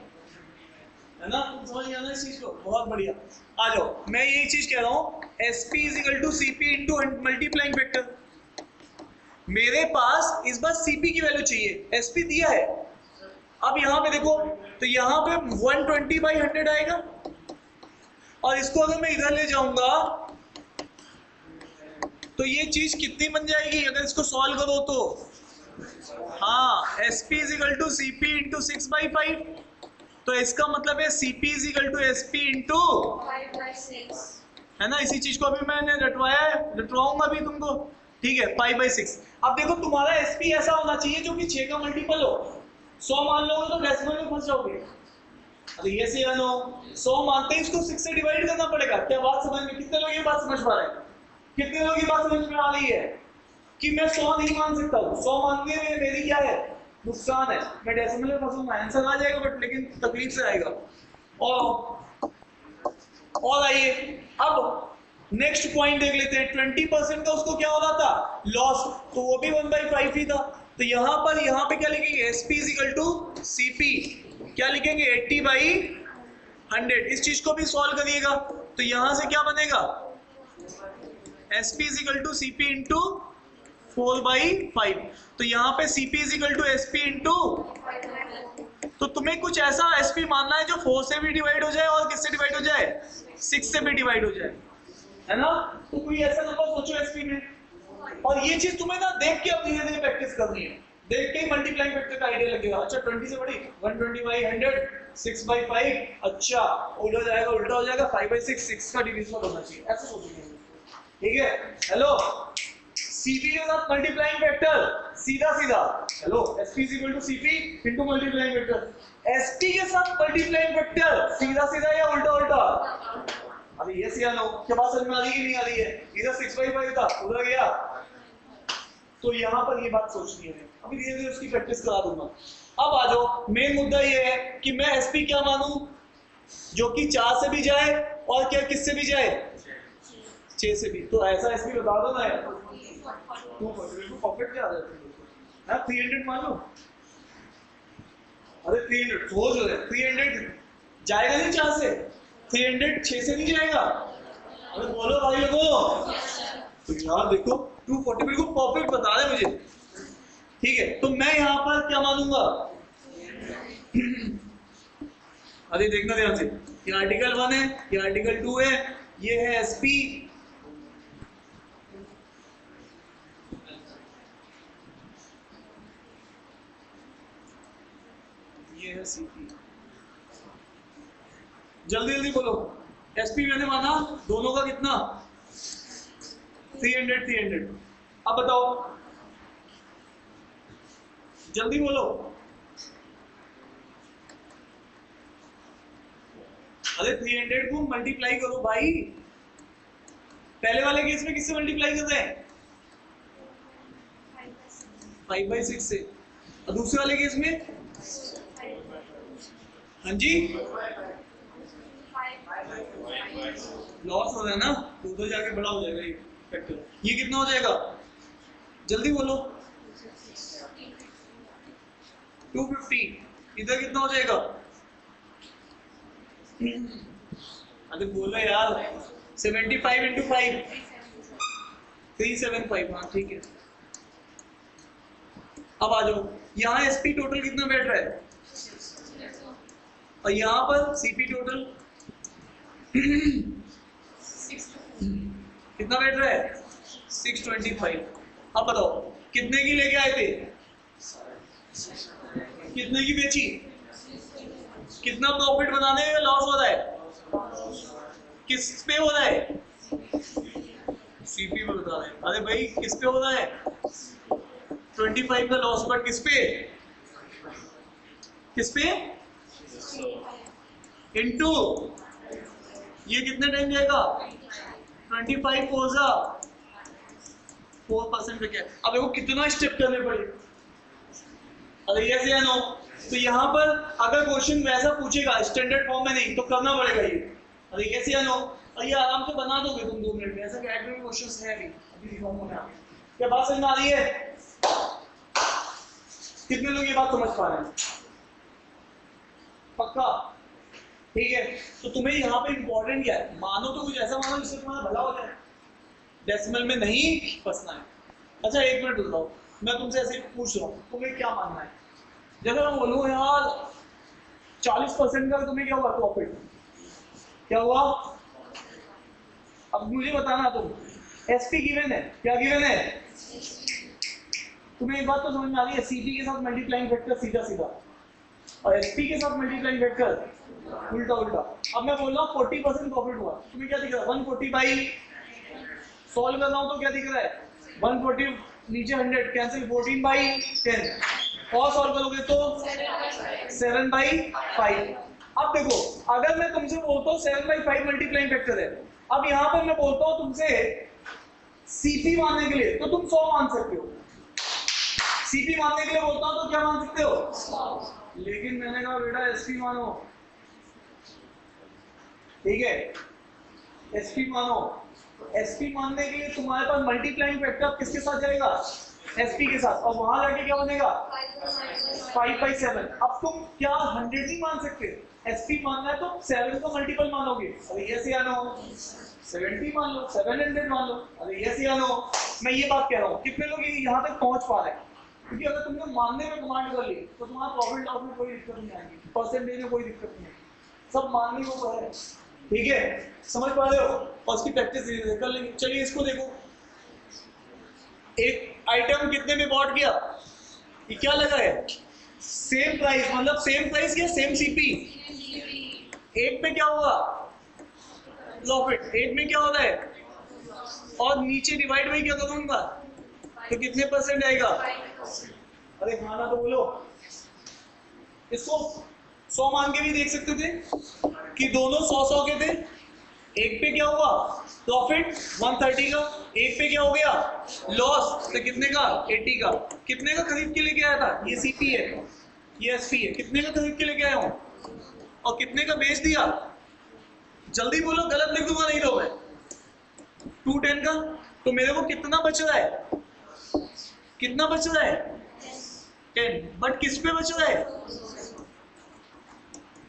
है ना, तुम समझ गया ना इस चीज को, बहुत बढ़िया। आ जाओ, मैं यही चीज कह रहा हूँ, SP is equal to CP into multiplying factor. मेरे पास इस बार CP की वैल्यू चाहिए, SP दिया है। अब यहाँ पे देखो, तो यहाँ पे 120/100 आएगा, और इसको अगर मैं इधर ले जाऊंगा तो ये चीज कितनी बन जाएगी अगर इसको सॉल्व करो तो, हाँ SP is equal to CP into 6/5। तो इसका मतलब है CP is equal to SP into, है ना। इसी चीज को अभी मैंने रटवाया है, रटवाऊंगा भी तुमको, ठीक है। 5/6। अब देखो तुम्हारा एसपी ऐसा होना चाहिए जो कि 6 का मल्टीपल हो। 100 मान लोगे तो डेसिमल में फंस जाओगे। अरे ये से नो 100 मानते हैं, इसको 6 से डिवाइड करना पड़ेगा। क्या बात समझ में, कितने लोग ये बात समझ पा रहे हैं? कितने लोग ये बात समझ में आ रही है कि मैं 100 नहीं मान सकता हूँ? 100 मानने में मेरी क्या है, नुकसान है। मैं डेसिमल में फंसूंगा, आंसर आ जाएगा बट लेकिन तकलीफ से आएगा। और आइए अब नेक्स्ट पॉइंट देख लेते हैं। 20% का उसको क्या हो रहा था, लॉस, तो वो भी 1/5 ही था। तो यहाँ पे क्या लिखेंगे, SP is equal to CP, क्या लिखेंगे 80/100। इस चीज को भी सॉल्व करिएगा तो यहाँ से क्या बनेगा, SP is equal to CP into 4/5। तो यहाँ पे CP is equal to SP into, तो तुम्हें कुछ ऐसा एसपी मानना है जो 4 से भी डिवाइड हो जाए और किससे डिवाइड हो जाए, 6 से भी डिवाइड हो जाए, है ना। तो कोई ऐसा नंबर सोचो एसपी में, और ये चीज तुम्हें ना देख के अब धीरे धीरे प्रैक्टिस करनी है। देख के ही मल्टीप्लाइंग फैक्टर का आइडिया लगेगा। अच्छा 20 से बड़ी 120/100, 6/5, अच्छा उल्टा जाएगा, उल्टा हो जाएगा 5/6, 6 का डिवीजन होना चाहिए, ऐसा सोचेंगे, ठीक है। हेलो, सीपी के साथ मल्टीप्लाइंग फैक्टर सीधा सीधा, hello SP is equal to CP into multiplying factor. SP के साथ मल्टीप्लाइंग फैक्टर सीधा सीधा या उल्टा उल्टा? अरे ये सिया नो, क्या बात समझ में आ रही है कि नहीं आ रही है? इधर 6/5 था, उधर गया, तो यहाँ पर ये बात सोचनी है। अभी धीरे धीरे उसकी प्रैक्टिस करा दूंगा। अब आ जाओ, मेन मुद्दा ये है कि मैं एसपी क्या मानूं, जो कि 4 से भी जाए और क्या किससे भी जाए, 6 से भी। तो ऐसा एसपी बता दो ना यार, तू परफेक्ट क्या आ जाता है, 300 मान लो। अरे 300 सोच रहे, 300 जाएगा नहीं 4 से, 300 6 से नहीं जाएगा। अरे बोलो भाई लोगों, तो यार देखो 240 बिल्कुल परफेक्ट बता रहे मुझे, ठीक है। तो मैं यहाँ पर क्या मानूंगा, अरे देखना ध्यान से, ये आर्टिकल 1 है, ये आर्टिकल 2 है, ये है एसपी, ये है सीपी। जल्दी जल्दी बोलो, एसपी मैंने माना दोनों का कितना, 300। अब बताओ जल्दी बोलो। अरे 300 को मल्टीप्लाई करो भाई। पहले वाले केस में किससे मल्टीप्लाई करते हैं, 5/6 से, और दूसरे वाले केस में, हाँ जी लॉस हो रहा है ना, तो उधर जाके बड़ा हो जाएगा ये फैक्टर। ये कितना हो जाएगा, जल्दी बोलो, 250। इधर कितना हो जाएगा, अरे बोलो यार, 75 इंटू 5, 375। हाँ ठीक है। अब आ जाओ, यहाँ एसपी टोटल कितना बैठ रहा है, और यहाँ पर सीपी टोटल कितना बैठ रहा है, 625। अब बताओ कितने की लेके आए थे, कितने की बेची, कितना प्रॉफिट बनाने में लॉस हो रहा है, किस पे हो रहा है, सीपी पे बता रहे हैं। अरे भाई किस पे हो रहा है, 25 का लॉस, बट किस पे, इनटू ये कितने टाइम जाएगा, 25 फोर्जा 4% पे क्या। अब देखो कितना स्टेप करने पड़े। अरे यस या नो, तो यहाँ पर अगर क्वेश्चन वैसा पूछेगा स्टैंडर्ड फॉर्म में नहीं तो करना पड़ेगा ये। अरे यस या नो, और ये आराम से बना दोगे तुम 2 मिनट में, ऐसा क्या एडमिट क्वेश्चंस है अभी रिफॉर्म होने आ गए। क्या बात समझ में आ रही है, कितने लोग ये बात समझ पा रहे हैं, पक्का, ठीक है। तो तुम्हें यहाँ पे इंपॉर्टेंट क्या है, मानो तो कुछ ऐसा मानो जिससे तुम्हारा भला हो जाए, डेसिमल में नहीं फंसना है। अच्छा एक मिनट बताओ, मैं तुमसे ऐसे पूछ रहा हूँ, तुम्हें क्या मानना है, जैसे मैं बोलूँ यार 40% का तुम्हें क्या हुआ प्रॉफिट, क्या हुआ, अब मुझे बताना तुम, एसपी गिवन है, क्या गिवन है, तुम्हें एक बात तो समझ में आ रही है, सीपी के साथ मल्टीप्लाइंग फैक्टर सीधा सीधा, और एसपी के साथ मल्टीप्लाइंग फैक्टर उल्टा उल्टा। अब मैं बोल रहा हूँ 40% प्रॉफिट हुआ, तुम्हें क्या दिख रहा है 140 बाई, सॉल्व कर रहा हूँ तो क्या दिख रहा है 140, नीचे 100 कैंसिल, 14 बाई 10 और सॉल्व करोगे तो 7 बाई 5। अब देखो अगर मैं तुमसे बोलता हूँ 7 बाई 5 मल्टीप्लाइंग फैक्टर है, अब यहाँ पर मैं बोलता हूँ तुमसे सीपी मानने के लिए तो तुम 100 मान सकते हो, सीपी मानने के लिए बोलता हूँ तो क्या मान सकते हो, लेकिन मैंने कहा बेटा एसपी मानो, ठीक है एसपी मानो। एसपी मानने के लिए तुम्हारे पास मल्टीप्लाइंग फैक्टर किसके साथ जाएगा, एसपी के साथ, और वहां जाके क्या बनेगा 5/7। अब तुम क्या 100 नहीं मान सकते, एसपी मानना है तो 7 को मल्टीपल मानोगे, अरे यस या नो, 70 मान लो, 700 मान लो, अरे यस या नो। मैं ये बात कह रहा हूँ कितने लोग यहाँ तक पहुंच पा रहे हैं, क्योंकि अगर तुमने मानने में कमांड कर ली तो तुम्हारा प्रॉफिट लॉस में कोई दिक्कत नहीं आएगी, परसेंटेज में कोई दिक्कत नहीं आएगी, सब मानने को तो है, ठीक है समझ पा रहे हो, और उसकी प्रैक्टिस कर लेंगे। चलिए इसको देखो, एक आइटम कितने में बॉट किया, ये क्या लगा है सेम प्राइस, मतलब सेम प्राइस या सेम सीपी, एक में क्या होगा प्रॉफिट, एक में क्या होता है, और नीचे डिवाइड में क्या करूंगा तो कितने परसेंट आएगा, अरे हाँ ना तो बोलो। इसको 100 मान के भी देख सकते थे कि दोनों 100 के थे, एक पे क्या हुआ प्रॉफिट 130 का, एक पे क्या हो गया लॉस, तो कितने का 80 का, कितने का खरीद के लेके आया था, ये सीपी है ये एसपी है, कितने का खरीद के लेके आया हूँ और कितने का बेच दिया, जल्दी बोलो गलत लिख दूंगा नहीं तो मैं, 210 का, तो मेरे को कितना बच रहा है, कितना बच रहा है 10, बट किस पे बच रहा है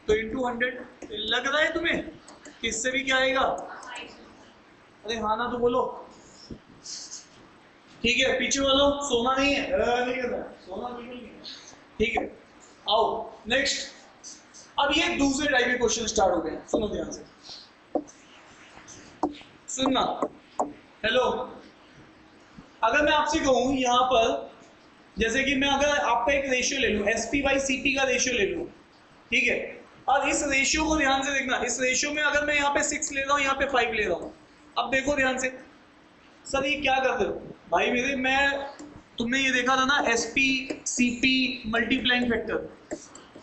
तो इंटू 100। लग रहा है तुम्हें कि इससे भी क्या आएगा, अरे हाँ ना तो बोलो, ठीक है पीछे वालों सोना नहीं है, नहीं करना सोना बिल्कुल नहीं है, ठीक है आओ नेक्स्ट। अब ये दूसरे टाइप के क्वेश्चन स्टार्ट हो गए, सुनो ध्यान से सुनना, हेलो अगर मैं आपसे कहूं यहाँ पर, जैसे कि मैं अगर आपका एक रेशियो ले लूं एसपी बाई सीपी का रेशियो ले लूं, ठीक है, और इस रेशियो को ध्यान से देखना, इस रेशियो में अगर मैं यहाँ पे 6 ले रहा हूँ यहाँ पे 5 ले रहा हूँ, अब देखो ध्यान से, सर ये क्या करते हो भाई मेरे, मैं तुमने ये देखा था ना एसपी सीपी मल्टीप्लाइंग फैक्टर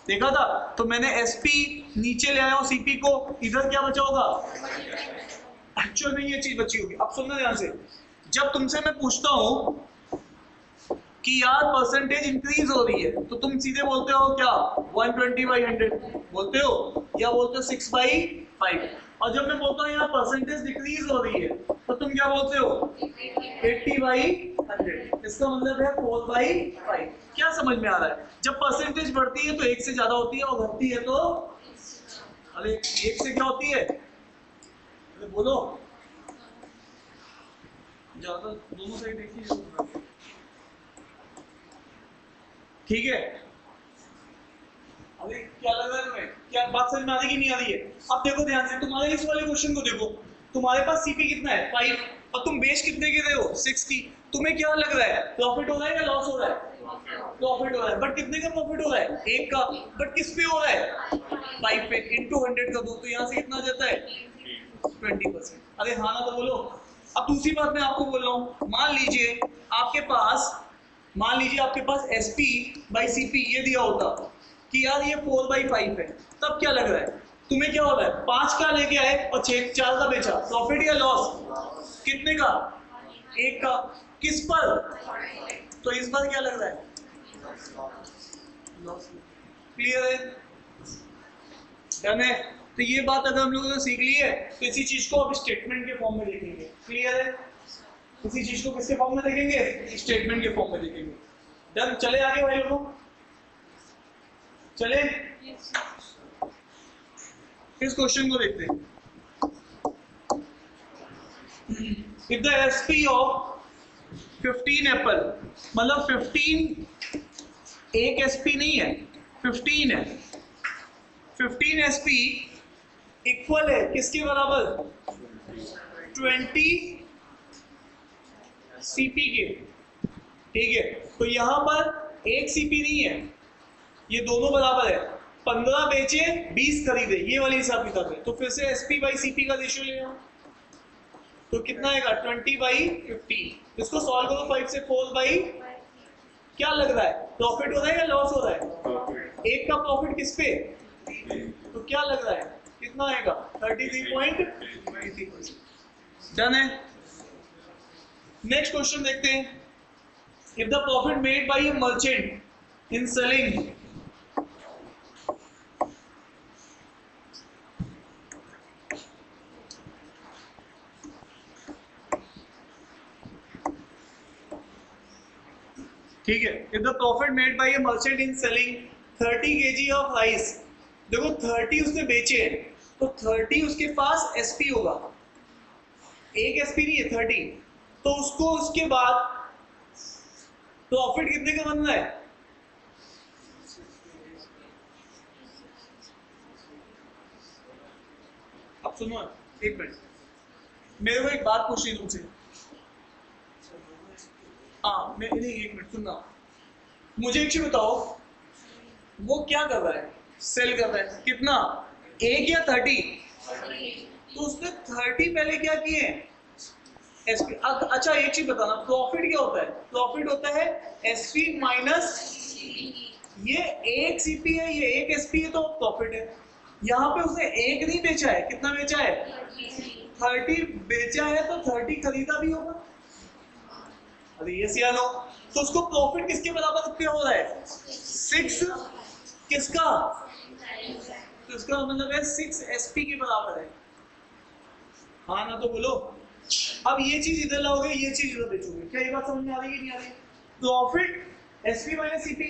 देखा था, तो मैंने एसपी नीचे ले आया हूँ सीपी को, इधर क्या बचा होगा, एक्चुअल में ये चीज बची होगी। अब सुनना ध्यान से, जब तुमसे मैं पूछता हूँ कि यार परसेंटेज इंक्रीज हो रही है तो तुम सीधे बोलते हो क्या 120/100 बोलते हो या बोलते हो 6/5, और जब मैं बोलता हूँ यार परसेंटेज डिक्रीज हो रही है तो तुम क्या बोलते हो 80/100, इसका मतलब है 4/5। क्या समझ में आ रहा है, जब परसेंटेज बढ़ती है तो 1 से ज्यादा होती है और घटती है तो, अरे 1 से क्या होती है, अरे बोलो ज्यादा, दोनों साइड देखिए, ठीक है, अरे क्या लग रहा है तुम्हें, क्या बात समझ में आ रही कि नहीं आ रही है। अब देखो ध्यान से, तुम्हारे इस वाले क्वेश्चन को देखो, तुम्हारे पास सीपी कितना है 5 और तुम बेच कितने के रहे हो 60, तुम्हें क्या लग रहा है प्रॉफिट हो रहा है या लॉस हो रहा है, प्रॉफिट हो रहा है, बट कितने का प्रॉफिट हो रहा है 1 का, बट किस पे हो रहा है 5 पे, इंटू 100 का दो, तो यहाँ से कितना जाता है 20%, अरे हाँ ना तो बोलो। अब दूसरी बात मैं आपको बोल रहा हूँ, मान लीजिए आपके पास SP बाई CP ये दिया होता कि यार ये 4/5 है, तब क्या लग रहा है तुम्हें, क्या हो रहा है 5 का लेके आए और 4 का बेचा, प्रॉफिट या लॉस, कितने का 1 का, किस पर, तो इस बार क्या लग रहा है लॉस, क्लियर है, डन है। तो ये बात अगर हम लोगों ने सीख ली है तो इसी चीज को अब स्टेटमेंट के फॉर्म में देखेंगे, क्लियर है, इसी चीज को किसके फॉर्म में देखेंगे, स्टेटमेंट के फॉर्म में देखेंगे। डन, चले आगे भाई लोगों, चले इस क्वेश्चन को देखते हैं। If the SP of 15 Apple, मतलब 15 एक एसपी नहीं है 15 है, 15 एसपी इक्वल है किसके बराबर 20 सीपी के, ठीक है, तो यहां पर एक सीपी नहीं है, ये दोनों बराबर है, 15 बेचे 20 खरीदे, ये वाली हिसाब किताब है। तो फिर से SP बाई CP का रेशियो लेना, तो कितना आएगा 20/15। इसको सॉल्व करो 5 से 4 बाई, क्या लग रहा है प्रॉफिट हो रहा है या लॉस हो रहा है? एक का प्रॉफिट किस पे, तो क्या लग रहा है कितना आएगा 33.83%। डन है। नेक्स्ट क्वेश्चन देखते हैं। If the profit made by A merchant in selling ठीक है, if the profit made by A merchant in selling 30 kg of rice, देखो 30 उसने बेचे हैं तो 30 उसके पास SP होगा, एक SP नहीं है 30, तो उसको उसके बाद प्रॉफिट कितने का बनना है? अब सुनो एक मिनट, मेरे को एक बात पूछनी तुमसे। हाँ मैं नहीं, एक मिनट सुनना, मुझे एक चीज बताओ, वो क्या कर रहा है? सेल कर रहा है, कितना, एक या 30? तो उसने 30 पहले क्या किए SP। अच्छा एक चीज बताना, प्रॉफिट क्या होता है? प्रॉफिट होता है SP माइनस, ये एक CP है ये एक SP है तो प्रॉफिट है। यहाँ पे उसने एक नहीं बेचा है, कितना बेचा है 30 बेचा है, तो 30 खरीदा भी होगा। अरे ये सियानो, तो उसको प्रॉफिट किसके बराबर क्या हो रहा है 6 किसका, तो इसका मतलब है 6 SP के बराबर है। हाँ ना तो बोलो। अब ये चीज इधर लाओगे, ये चीज इधर बेचोगे, क्या ये बात समझ में आ रही है नहीं आ रही? Profit SP minus CP,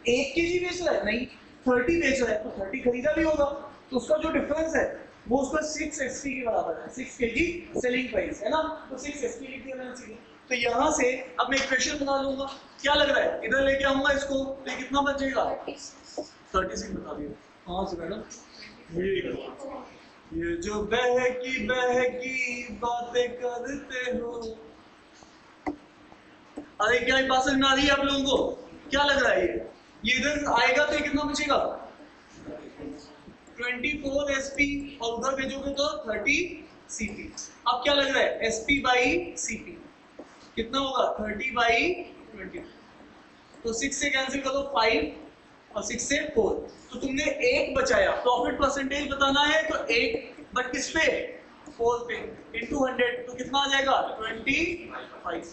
1 kg बेच रहा है नहीं 30 बेच रहा है, तो 30 खरीदा भी होगा, तो उसका जो डिफरेंस है वो उसका 6 SP के बराबर है, 6 kg सेलिंग प्राइस है ना, तो 6 SP लिख दिया मैंने सीधे। तो यहाँ से अब मैं इक्वेशन बना लूंगा, क्या लग रहा है इधर लेके आऊंगा इसको, तो ये कितना बचेगा 36 बता दिया। हाँ से मैडम, ये जो बहकी बातें करते हो, अरे क्या ये बात समझ में आ रही है आप लोगों को? क्या लग रहा है ये इधर आएगा तो ये कितना बचेगा 24 SP, और उधर भेजोगे तो 30 CP। अब क्या लग रहा है SP बाई CP कितना होगा 30/20, तो 6 से कैंसिल करो 5 और 6 से 4, तो तुमने एक बचाया। प्रॉफिट परसेंटेज बताना है तो एक, बट किस पे 4 पे इनटू 100, तो कितना आ जाएगा 25।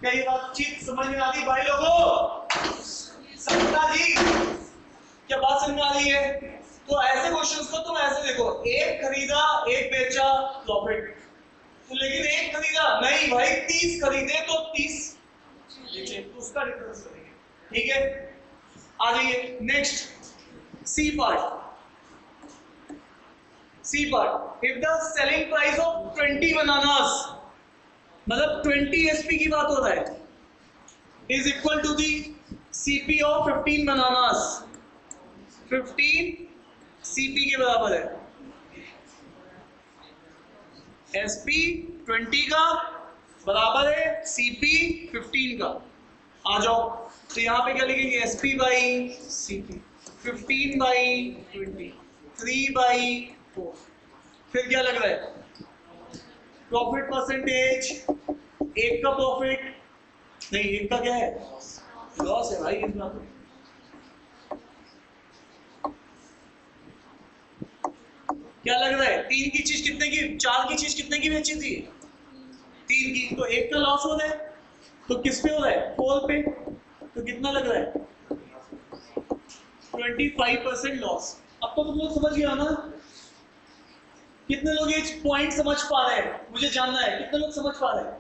क्या ये बातचीत समझ में आ रही भाई लोगों? सत्ता जी क्या बात समझ में आ रही है? तो ऐसे क्वेश्चंस को तुम ऐसे देखो, एक खरीदा एक बेचा प्रॉफिट, तो लेकिन एक खरीदा नहीं भाई 30 खरीदे तो 30 बेचे, तो उसका डिफरेंस करेंगे। ठीक है, आ जाइए next C part. If the selling price of 20 bananas, मतलब 20 SP की बात हो रहा है, is equal to the CP of 15 bananas, 15 CP के बराबर है। SP 20 का बराबर है CP 15 का। आ जाओ, तो यहाँ पे क्या लिखेंगे SP बाई CP, 15/20, 3/4। फिर क्या लग रहा है प्रॉफिट परसेंटेज, एक का प्रॉफिट नहीं, एक का क्या है लॉस है भाई इस बात में। क्या लग रहा है 3 की चीज कितने की, 4 की चीज कितने की बेची थी 3 की, तो एक का लॉस हो रहा है, तो किस पे हो रहा है 4 पे, तो कितना लग रहा है 25% लॉस। अब तो तुम लोग समझ गया ना? कितने लोग ये पॉइंट समझ पा रहे हैं, मुझे जानना है कितने लोग समझ पा रहे हैं?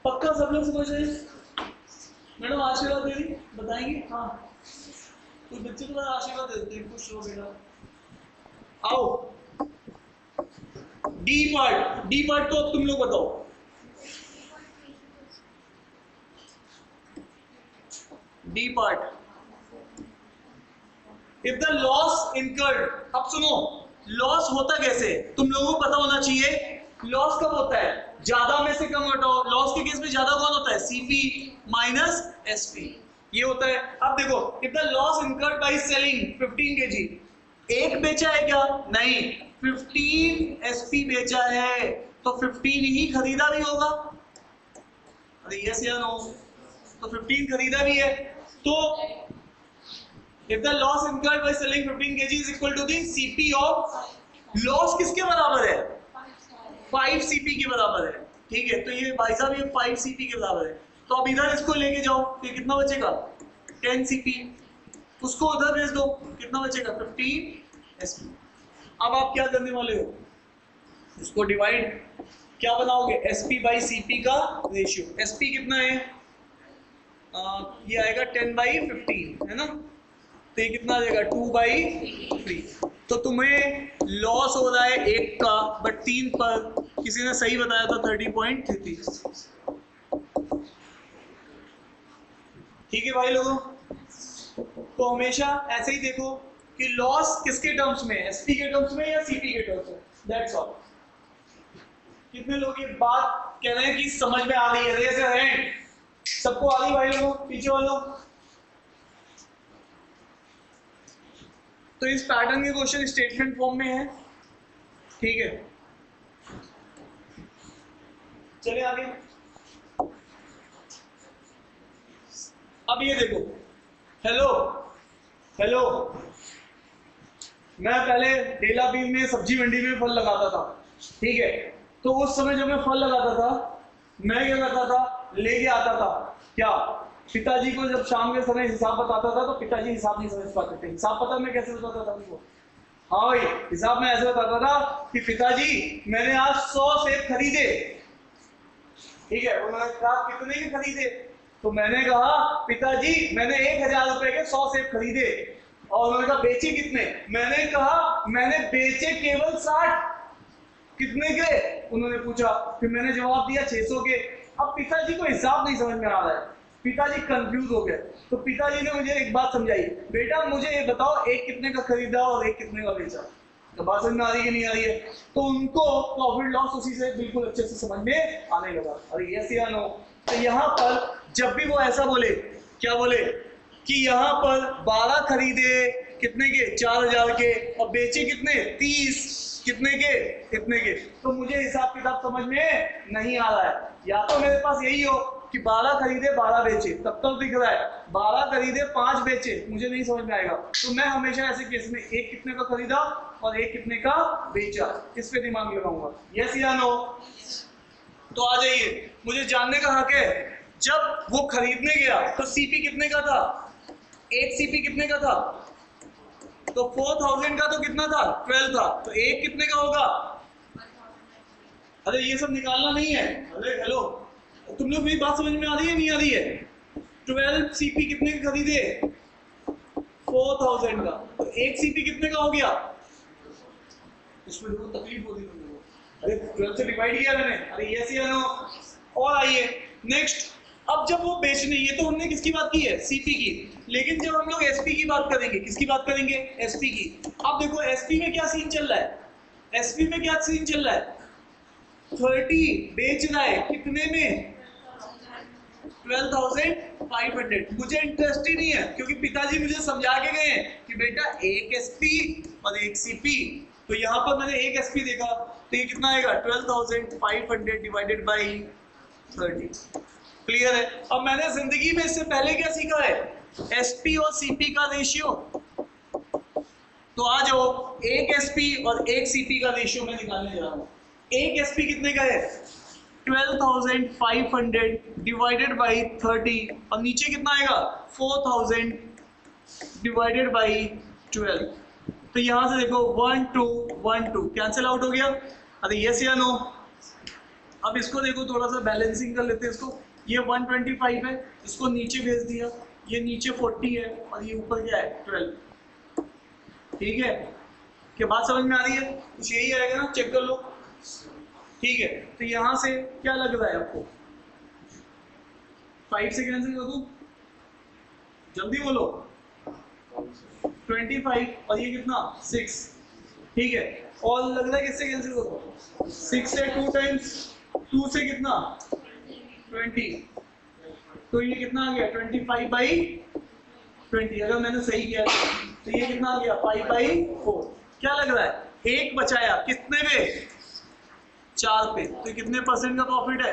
पक्का सब लोग समझ रहे हैं? मैडम आशीर्वाद दे दी बताएंगे? हाँ, कोई बच्चे को आशीर्वाद दे देते, खुश हो बेटा। आओ डी पार्ट तो अब तुम लोग बताओ। D part, if the loss incurred, अब सुनो लॉस होता कैसे तुम लोगों को पता होना चाहिए। लॉस कब होता है, ज्यादा में से कम हटाओ। लॉस के केस में ज्यादा कौन होता है, CP माइनस SP। ये होता है। अब देखो, if the loss incurred by selling 15 kg, एक बेचा है क्या? नहीं, 15 एसपी बेचा है, तो 15 ही खरीदा भी होगा। अरे यस या नो? तो 15 खरीदा भी है, तो if the loss incurred by selling 15 kg is equal to the CP of, loss किसके बराबर है? 5 CP के बराबर है। ठीक है, तो ये भाई साहब ये 5 CP के बराबर है। तो अब इधर इसको लेके जाओ, फिर कितना बचेगा? 10 CP। उसको उधर भेज दो, कितना बचेगा? 15 SP। अब आप क्या करने वाले हो? इसको डिवाइड क्या बनाओगे? SP बाई CP का रेशियो। SP कितना है? ये आएगा 10/15, है ना? तो ये कितना आ जाएगा? 2/3। तो तुम्हें लॉस हो रहा है 1 का, बट 3 पर किसी ने सही बताया था 30.33। ठीक है भाई लोगों, तो हमेशा ऐसे ही देखो कि लॉस किसके टर्म्स में है, एसपी के टर्म्स में या सीपी के टर्म्स में, दैट्स ऑल। कितने लोग ये बात कह रहे हैं कि समझ में आ रही है? Raise your hand. सबको आ रही भाई लोगों? पीछे वालों? तो इस पैटर्न के क्वेश्चन स्टेटमेंट फॉर्म में है। ठीक है, चलिए आगे। अब ये देखो, हेलो हेलो, मैं पहले डेला बीन में सब्जी मंडी में फल लगाता था। ठीक है, तो उस समय जब मैं फल लगाता था, मैं क्या करता था? लेके आता था क्या? पिताजी को जब शाम के समय हिसाब बताता था, तो पिताजी हिसाब नहीं समझ पाते थे। हिसाब पता मैं कैसे बताता था उनको? हाँ भाई, हिसाब में ऐसे बताता था कि पिताजी मैंने आज 100 सेब खरीदे। ठीक है, उन्होंने कहा कितने के खरीदे? तो मैंने कहा पिताजी मैंने 1000 रुपए के 100 सेब खरीदे। और उन्होंने कहा बेचे कितने? मैंने कहा मैंने बेचे केवल 60। कितने के? उन्होंने पूछा, फिर मैंने जवाब दिया 600 के। अब पिताजी को हिसाब नहीं समझ में आ रहा है, पिताजी कंफ्यूज हो गए। तो पिताजी ने मुझे एक बात समझाई, बेटा मुझे ये बताओ एक कितने का खरीदा और एक कितने का बेचा? तो बात समझ में आ रही है कि नहीं आ रही है? तो उनको प्रॉफिट लॉस उसी से बिल्कुल अच्छे से समझ में आने लगा। अरे यस या नो? तो यहाँ पर जब भी वो ऐसा बोले, क्या बोले कि यहाँ पर 12 खरीदे कितने के? 4000 के, और बेचे कितने? 30। कितने के? इतने के। तो मुझे हिसाब किताब समझ में नहीं आ रहा है। या तो मेरे पास यही हो कि 12 खरीदे 12 बेचे, तब तक दिख रहा है। 12 खरीदे 5 बेचे, मुझे नहीं समझ में आएगा। तो मैं हमेशा ऐसे केस में एक कितने का खरीदा और एक कितने का बेचा, इस पे दिमाग लगाऊंगा। यस या नो? तो आ जाइए, मुझे जानने का हक है। जब वो खरीदने गया तो सीपी कितने का था? एक सीपी कितने का था? तो 4000 का तो कितना था? 12 था। तो एक कितने का होगा? अरे ये सब निकालना नहीं है। अरे हेलो, तुम लोग मेरी बात समझ में आ रही है नहीं आ रही है? 12 सीपी कितने का खरीदे? 4000 का। तो एक सीपी कितने का हो गया? उसमें तो तकलीफ होती है। अरे 12 से डिवाइड किया मैंने। अरे यस या नो? और आइए नेक्स्ट। अब जब वो बेचने, ये तो हमने किसकी बात की है? सीपी की। लेकिन जब हम लोग एसपी की बात करेंगे, किसकी बात करेंगे? एसपी की। अब देखो एसपी में क्या सीन चल रहा है? एसपी में क्या सीन चल रहा है? 30 बेच रहा है, कितने में? 12,500। मुझे इंटरेस्ट ही नहीं है, क्योंकि पिताजी मुझे समझा के गए हैं कि बेटा एक एसपी और एक सीपी। तो यहाँ पर मैंने एक एसपी देखा, तो ये कितना आएगा? 12,500 डिवाइडेड बाई 30। क्लियर है? अब मैंने जिंदगी में इससे पहले क्या सीखा है? एसपी और सीपी का रेशियो। तो आ जाओ, एक एसपी और एक सीपी का रेशियो मैं निकालने जा रहा हूँ। एक एसपी कितने का है? 12,500 डिवाइडेड बाई 30, और नीचे कितना आएगा? 4,000 डिवाइडेड बाई 12। तो यहां से देखो 1 2 1 2 कैंसिल आउट हो गया। अरे यस या नो? अब इसको देखो, थोड़ा सा बैलेंसिंग कर लेते हैं इसको। ये 125 है, इसको नीचे भेज दिया, ये नीचे 40 है और ये ऊपर क्या है? 12। ठीक है, क्या बात समझ में आ रही है? कुछ यही आएगा ना, चेक कर लो। ठीक है, तो यहां से क्या लग रहा है आपको? 5 से कैंसिल कर दूं? जल्दी बोलो। 25 और ये कितना? 6। ठीक है, और लग रहा है किससे कैंसिल करो? 6 से 2 टाइम्स, 2 से कितना? 20। तो ये कितना आ गया 25/20। अगर मैंने सही किया तो ये कितना आ गया 5/4। क्या लग रहा है? एक बचाया कितने पे? 4 पे। तो कितने परसेंट का प्रॉफिट है?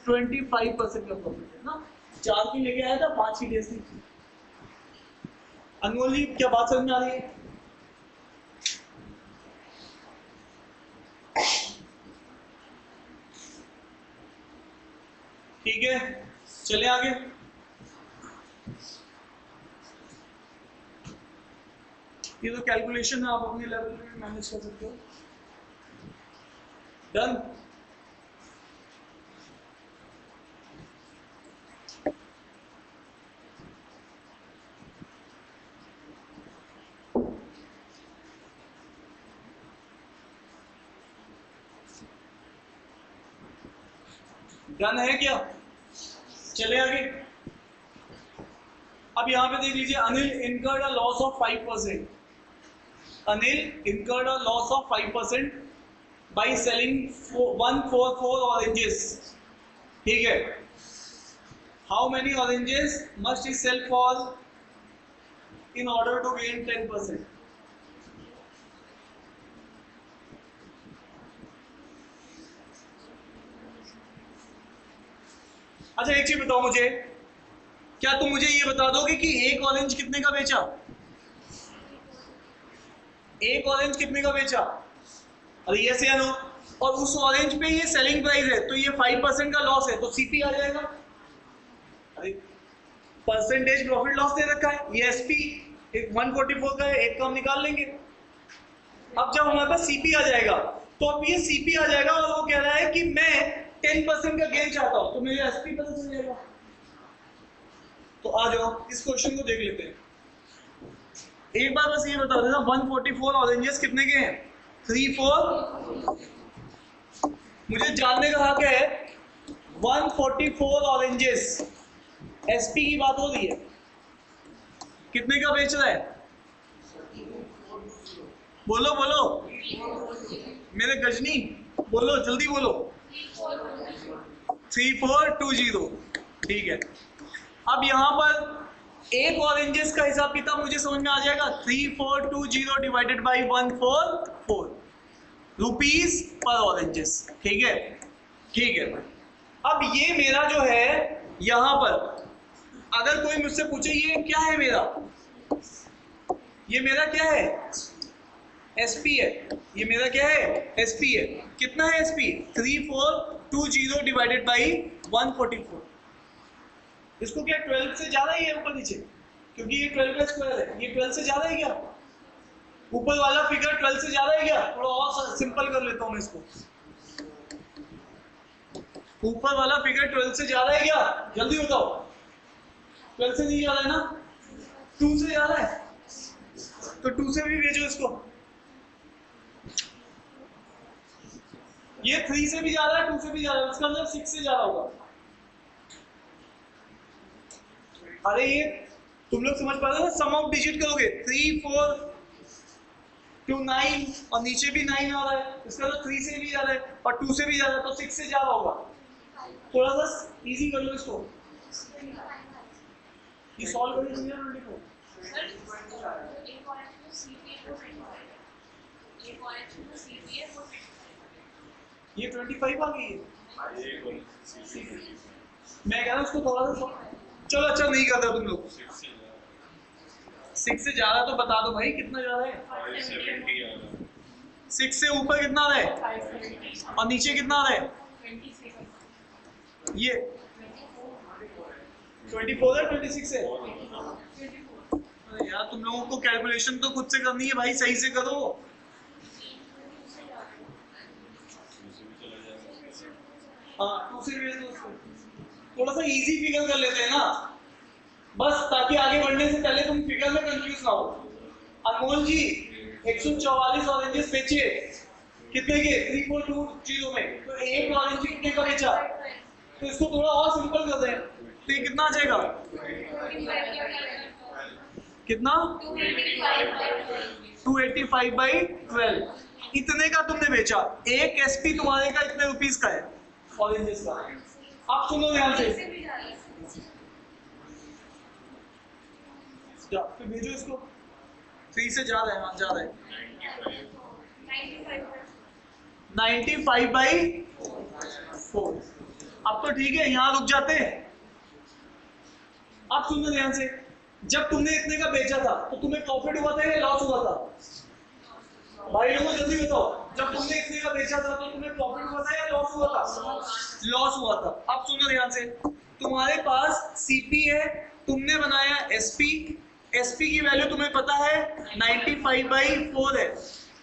25% का प्रॉफिट है ना। 4 की लेके आया था, 5 की डेज थी। अनमोल जी क्या बात समझ में आ रही है? ठीक है, चले आगे। ये तो कैलकुलेशन है, आप अपने लेवल पे मैनेज कर सकते हो। डन। डन है क्या? चले आगे। अब यहां पे देख लीजिए, Anil incurred a loss of 5%। Anil incurred a loss of 5% by selling 144 oranges. ठीक है, how many oranges must he sell for in order to gain 10%? अच्छा एक चीज बताओ मुझे, क्या तुम मुझे ये बता दोगे कि एक ऑरेंज कितने का बेचा? एक ऑरेंज कितने का बेचा? अरे यस या नो? और उस ऑरेंज पे ये सेलिंग प्राइस है, तो ये 5% का लॉस है, तो सीपी आ जाएगा। अरे परसेंटेज प्रॉफिट लॉस दे रखा है, ये एसपी 144 का है, एक कम निकाल लेंगे। अब जब हमारे पास सीपी आ जाएगा, तो अब ये सीपी आ जाएगा और वो कह रहा है कि मैं 10% का गेन चाहता हूं, तो मेरे एसपी पता चल जाएगा। तो आ जाओ इस क्वेश्चन को देख लेते हैं। एक बार बस ये बता देना, 144 ऑरेंजेस कितने के हैं? 3-4। मुझे जानने का हक है 144 ऑरेंजेस एसपी की बात हो रही है, कितने का बेच रहा है? बोलो बोलो मेरे गजनी, बोलो जल्दी बोलो। 3420। ठीक है, अब यहां पर एक ऑरेंजेस का हिसाब किताब मुझे समझ में आ जाएगा। 3420 divided by 144 rupees per oranges. ठीक है, ठीक है। अब ये मेरा जो है, यहां पर अगर कोई मुझसे पूछे ये क्या है मेरा, ये मेरा क्या है? एसपी है। ये मेरा क्या है? एसपी है। कितना है एसपी? 3420 divided by 144। इसको क्या 12 से ज्यादा ही है ऊपर नीचे? क्योंकि ये 12 का स्क्वायर है, ये 12 से ज्यादा है क्या? ऊपर वाला फिगर 12 से ज्यादा है क्या? थोड़ा और सिंपल कर लेता हूं मैं इसको। ऊपर वाला फिगर 12 से ज्यादा है क्या? जल्दी बताओ। 12 से नहीं ज्यादा है ना? 2 से ज्यादा है, तो 2 से भी भेजो इसको। ये 3 से भी ज्यादा है, 2 से भी ज्यादा है, इसका मतलब 6 से ज्यादा होगा। अरे ये तुम लोग समझ पा रहे हो ना? सम ऑफ डिजिट करोगे 3 4 2 9 और नीचे भी 9 आ रहा है, इसका मतलब 3 से भी ज्यादा है और 2 से भी ज्यादा है, तो 6 से ज्यादा होगा। थोड़ा सा इजी कर लो इसको, ये सॉल्व करने के लिए 24। ये 25 आ गई है। मैं कह रहा हूँ उसको थोड़ा सा, चलो अच्छा नहीं करता तुम लोग। 6 से ज्यादा तो बता दो भाई, कितना ज्यादा है? 6 से ऊपर कितना आ रहा है और नीचे कितना आ रहा है? ये 24 है, 26 है। यार तुम लोगों को कैलकुलेशन तो खुद से करनी है भाई, सही से करो। हाँ 2 से भेज दो उसको। थोड़ा सा इजी फिगर कर लेते हैं ना, बस ताकि आगे बढ़ने से पहले तुम फिगर में कंफ्यूज ना हो। अनमोल जी 144 ऑरेंजेस बेचे, कितने के? 3420 में। तो एक ऑरेंज कितने का बेचा? तो इसको थोड़ा और सिंपल कर दें, तो ये कितना आ जाएगा? कितना? 285/12। इतने का तुमने बेचा। एक एसपी तुम्हारे का इतने रुपीस का है ऑरेंजेस का। अब सुनो ध्यान से, फिर भेजो इसको, 3 से ज्यादा है, हाँ ज्यादा है, 95/4। अब तो ठीक है, यहाँ रुक जाते हैं। अब सुनना ध्यान से, जब तुमने इतने का बेचा था तो तुम्हें प्रॉफिट हुआ था या लॉस हुआ था? भाई लोगों जल्दी बताओ, जब तुमने इतने का बेचा था तो तुम्हें प्रॉफिट हुआ था या लॉस हुआ था? लॉस हुआ था। अब सुनो ध्यान से, तुम्हारे पास सीपी है, तुमने बनाया एसपी, एसपी की वैल्यू तुम्हें पता है 95/4 है।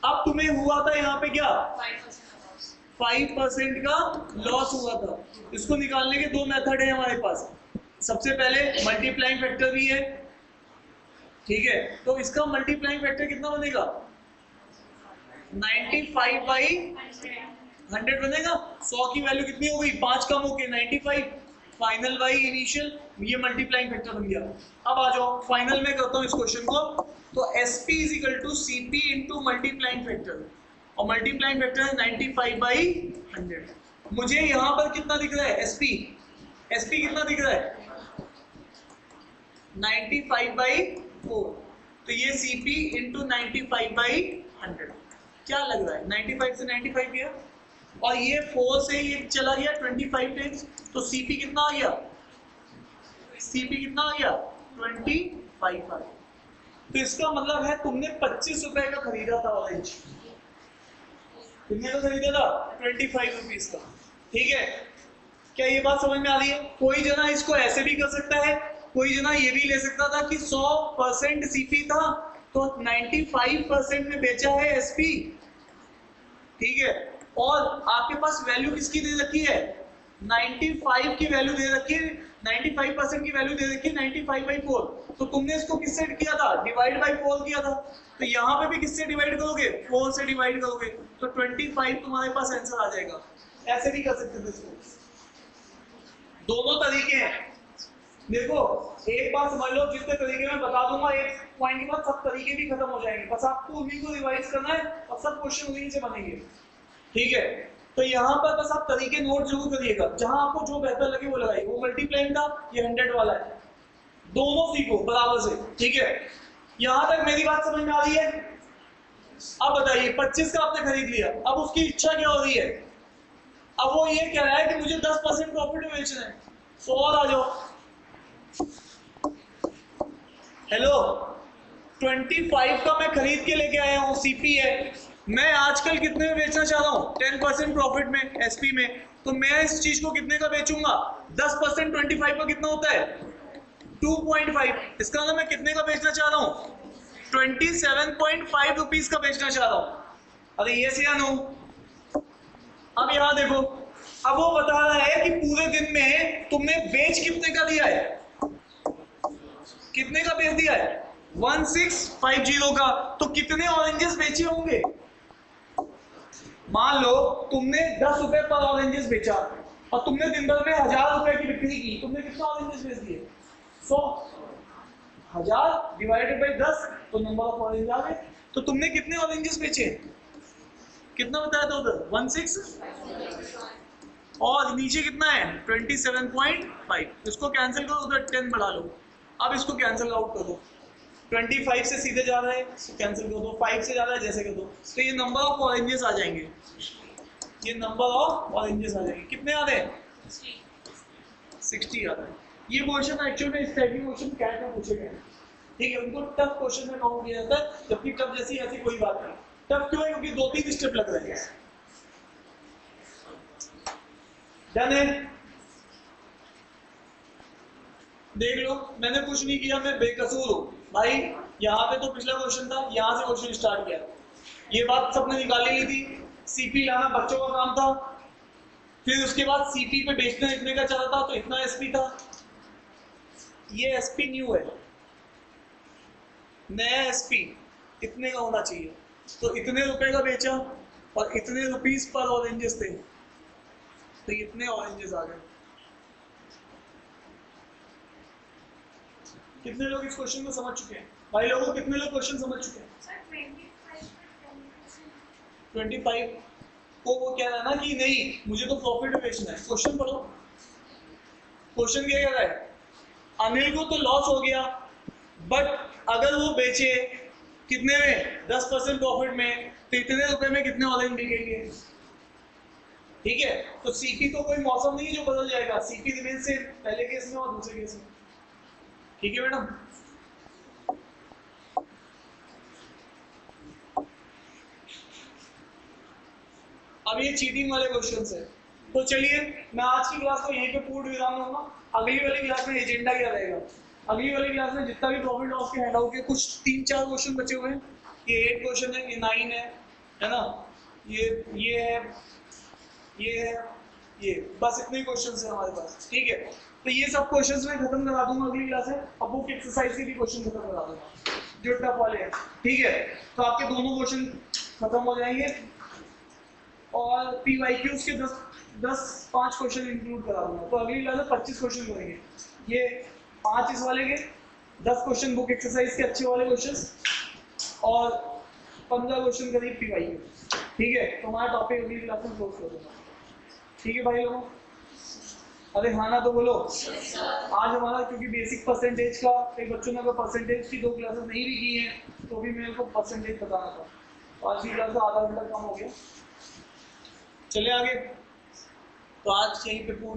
अब तुम्हें हुआ था यहाँ पे क्या? 5% का लॉस हुआ था। इसको निकालने के दो मेथड है हमारे पास। सबसे पहले मल्टीप्लाइंग फैक्टर भी है, ठीक है, तो इसका मल्टीप्लाइंग फैक्टर कितना बनेगा? 95/100 बनेगा। 100 की वैल्यू कितनी हो गई? 5 कम होके 95, फाइनल बाई इनिशियल, ये मल्टीप्लाइंग फैक्टर बन गया। अब आ जाओ फाइनल में करता हूँ इस क्वेश्चन को। तो SP = CP into multiplying factor, और मल्टीप्लाइंग फैक्टर है 95/100। मुझे यहाँ पर कितना दिख रहा है? SP कितना दिख रहा है? 95/4। तो ये CP इंटू 95/100 क्या लग रहा है? 95 से 95 गया, और ये 4 से ये चला गया 25 टाइम्स, तो CP कितना आ गया? CP कितना आ गया? 25 आ गया। तो इसका मतलब है तुमने 25 रुपए का खरीदा था ऑरेंज, कितने का खरीदा था? 25 रुपीज का, ठीक है। क्या ये बात समझ में आ रही है? कोई जना इसको ऐसे भी कर सकता है, कोई जना ये भी ले सकता था कि 100% CP था तो 95% में बेचा है SP, ठीक है, और आपके पास वैल्यू किसकी दे रखी है? 95 की वैल्यू दे रखी है, 95% की वैल्यू दे रखी है 95/4। तो तुमने इसको किससे किया था? डिवाइड बाय 4 किया था। तो यहाँ पे भी किससे डिवाइड करोगे? 4 से डिवाइड करोगे, तो 25 तुम्हारे पास आंसर आ जाएगा। ऐसे भी कर सकते थे इसको, दोनों तरीके हैं। देखो एक बात समझ लो, जितने तरीके मैं बता दूंगा एक पॉइंट के बाद सब तरीके भी खत्म हो जाएंगे, बस आपको उन्हीं को रिवाइज करना है और सब क्वेश्चन उन्हीं से बनेंगे, ठीक है। तो यहाँ पर बस आप तरीके नोट जरूर करिएगा, जहां आपको जो बेहतर लगे वो लगाइए। वो मल्टीप्लाइंग था, ये 100 वाला है, दोनों सीखो बराबर से, ठीक है। यहां तक मेरी बात समझ में आ रही है? अब बताइए 25 का आपने खरीद लिया, अब उसकी इच्छा क्या हो रही है? अब वो ये कह रहा है कि मुझे 10% प्रॉफिट में बेचना है। 100 और आ जाओ। हेलो, 25 का मैं खरीद के लेके आया हूँ, CP है, मैं आजकल कितने में बेचना चाह रहा हूँ? 10% प्रॉफिट में, SP में। तो मैं इस चीज को कितने का बेचूंगा? 10% 25 का कितना होता है? 2.5। इसका मतलब मैं कितने का बेचना चाह रहा हूँ? 27.5 रुपीज का बेचना चाह रहा हूँ। अरे ये या नो? अब यहाँ देखो, अब वो बता रहा है कि पूरे दिन में तुमने बेच कितने का दिया है? कितने का बेच दिया है? 1650 का। तो कितने ऑरेंजेस बेचे होंगे? मान लो तुमने 10 रुपए पर ऑरेंजेस बेचा और तुमने दिन भर में 1000 रुपए की बिक्री की, तुमने कितना ऑरेंजेस बेच दिए? 100। 1000 डिवाइडेड बाई 10, तो नंबर ऑफ ऑरेंज आ गए। तो तुमने कितने ऑरेंजेस बेचे? कितना बताया था उधर? 16, और नीचे कितना है? 27.5। इसको कैंसिल करो, उधर 10 बढ़ा लो। अब इसको कैंसिल आउट कर दो, 25 से सीधे जा रहा है, कैंसिल कर दो, 5 से जा रहा है जैसे कर दो, तो ये नंबर ऑफ ऑरेंजेस आ जाएंगे, ये नंबर ऑफ ऑरेंजेस आ जाएंगे। कितने आ रहे हैं? 60 आ रहे हैं। ये क्वेश्चन एक्चुअल में इस टाइप के क्वेश्चन कैट में पूछे गए, ठीक है। उनको टफ क्वेश्चन में काउंट किया जाता है, जबकि टफ जैसी ऐसी कोई बात नहीं। टफ क्यों है? क्योंकि 2-3 स्टेप लग रहे हैं। डन है? देख लो, मैंने कुछ नहीं किया, मैं बेकसूर हूँ भाई। यहाँ पे तो पिछला क्वेश्चन था, यहाँ से क्वेश्चन स्टार्ट किया, ये बात सबने निकाली ली थी। CP लाना बच्चों का काम था, फिर उसके बाद CP पे बेचना इतने का चला था, तो इतना SP था। ये SP न्यू है, नया SP इतने का होना चाहिए। तो इतने रुपए का बेचा और इतने रुपीस पर ऑरेंजेस थे, तो इतने ऑरेंजेस आ गए। कितने लोग इस क्वेश्चन को समझ चुके हैं? भाई लोगों, कितने लोग क्वेश्चन समझ चुके हैं? 25 को वो कह रहा है ना कि नहीं मुझे तो प्रॉफिट में बेचना है। क्वेश्चन पढ़ो, क्वेश्चन क्या कह रहा है? अनिल को तो लॉस हो गया, बट अगर वो बेचे कितने में 10% प्रॉफिट में, तो इतने रुपए में कितने ऑनलाइन बिकेंगे? ठीक है, तो सीपी तो कोई मौसम नहीं है जो बदल जाएगा, सीपी रिमेन से पहले केस में और दूसरे केस में। ठीक है मैडम, अब ये चीटिंग वाले क्वेश्चंस है। तो चलिए मैं आज की क्लास को यहीं पे पूर्ण विराम दूंगा। अगली वाली क्लास में एजेंडा क्या रहेगा, अगली वाली क्लास में जितना भी प्रॉफिट लॉस के हैंड आउट के कुछ 3-4 क्वेश्चन बचे हुए हैं, ये 8 क्वेश्चन है, ये 9 है ना, ये है, ये है, ये बस इतने क्वेश्चन है हमारे पास। ठीक है, तो ये सब क्वेश्चन मैं खत्म करा दूंगा अगली क्लास में। अब बुक एक्सरसाइज के भी क्वेश्चन खत्म करा दूंगा जो टफ वाले हैं। ठीक है, तो आपके दोनों क्वेश्चन खत्म हो जाएंगे और पीवाईक्यूज के 5 क्वेश्चन इंक्लूड करा दूंगा। तो अगली क्लास में 25 क्वेश्चन करेंगे, ये 5 इस वाले के, 10 क्वेश्चन बुक एक्सरसाइज के अच्छे वाले क्वेश्चन और 15 क्वेश्चन करीब पीवाईक्यू। ठीक है, तो हमारा टॉपिक अगली क्लास में क्लोज कर दूंगा। ठीक है भाई लोगों, अरे हाँ ना तो बोलो। आज हमारा क्योंकि बेसिक परसेंटेज का, एक बच्चों ने अगर परसेंटेज की 2 क्लासेस नहीं भी की हैं तो भी मेरे को परसेंटेज बताना था, तो आज की क्लास का आधा घंटा कम हो गया। चले आगे, तो आज यहीं पे पूर्ण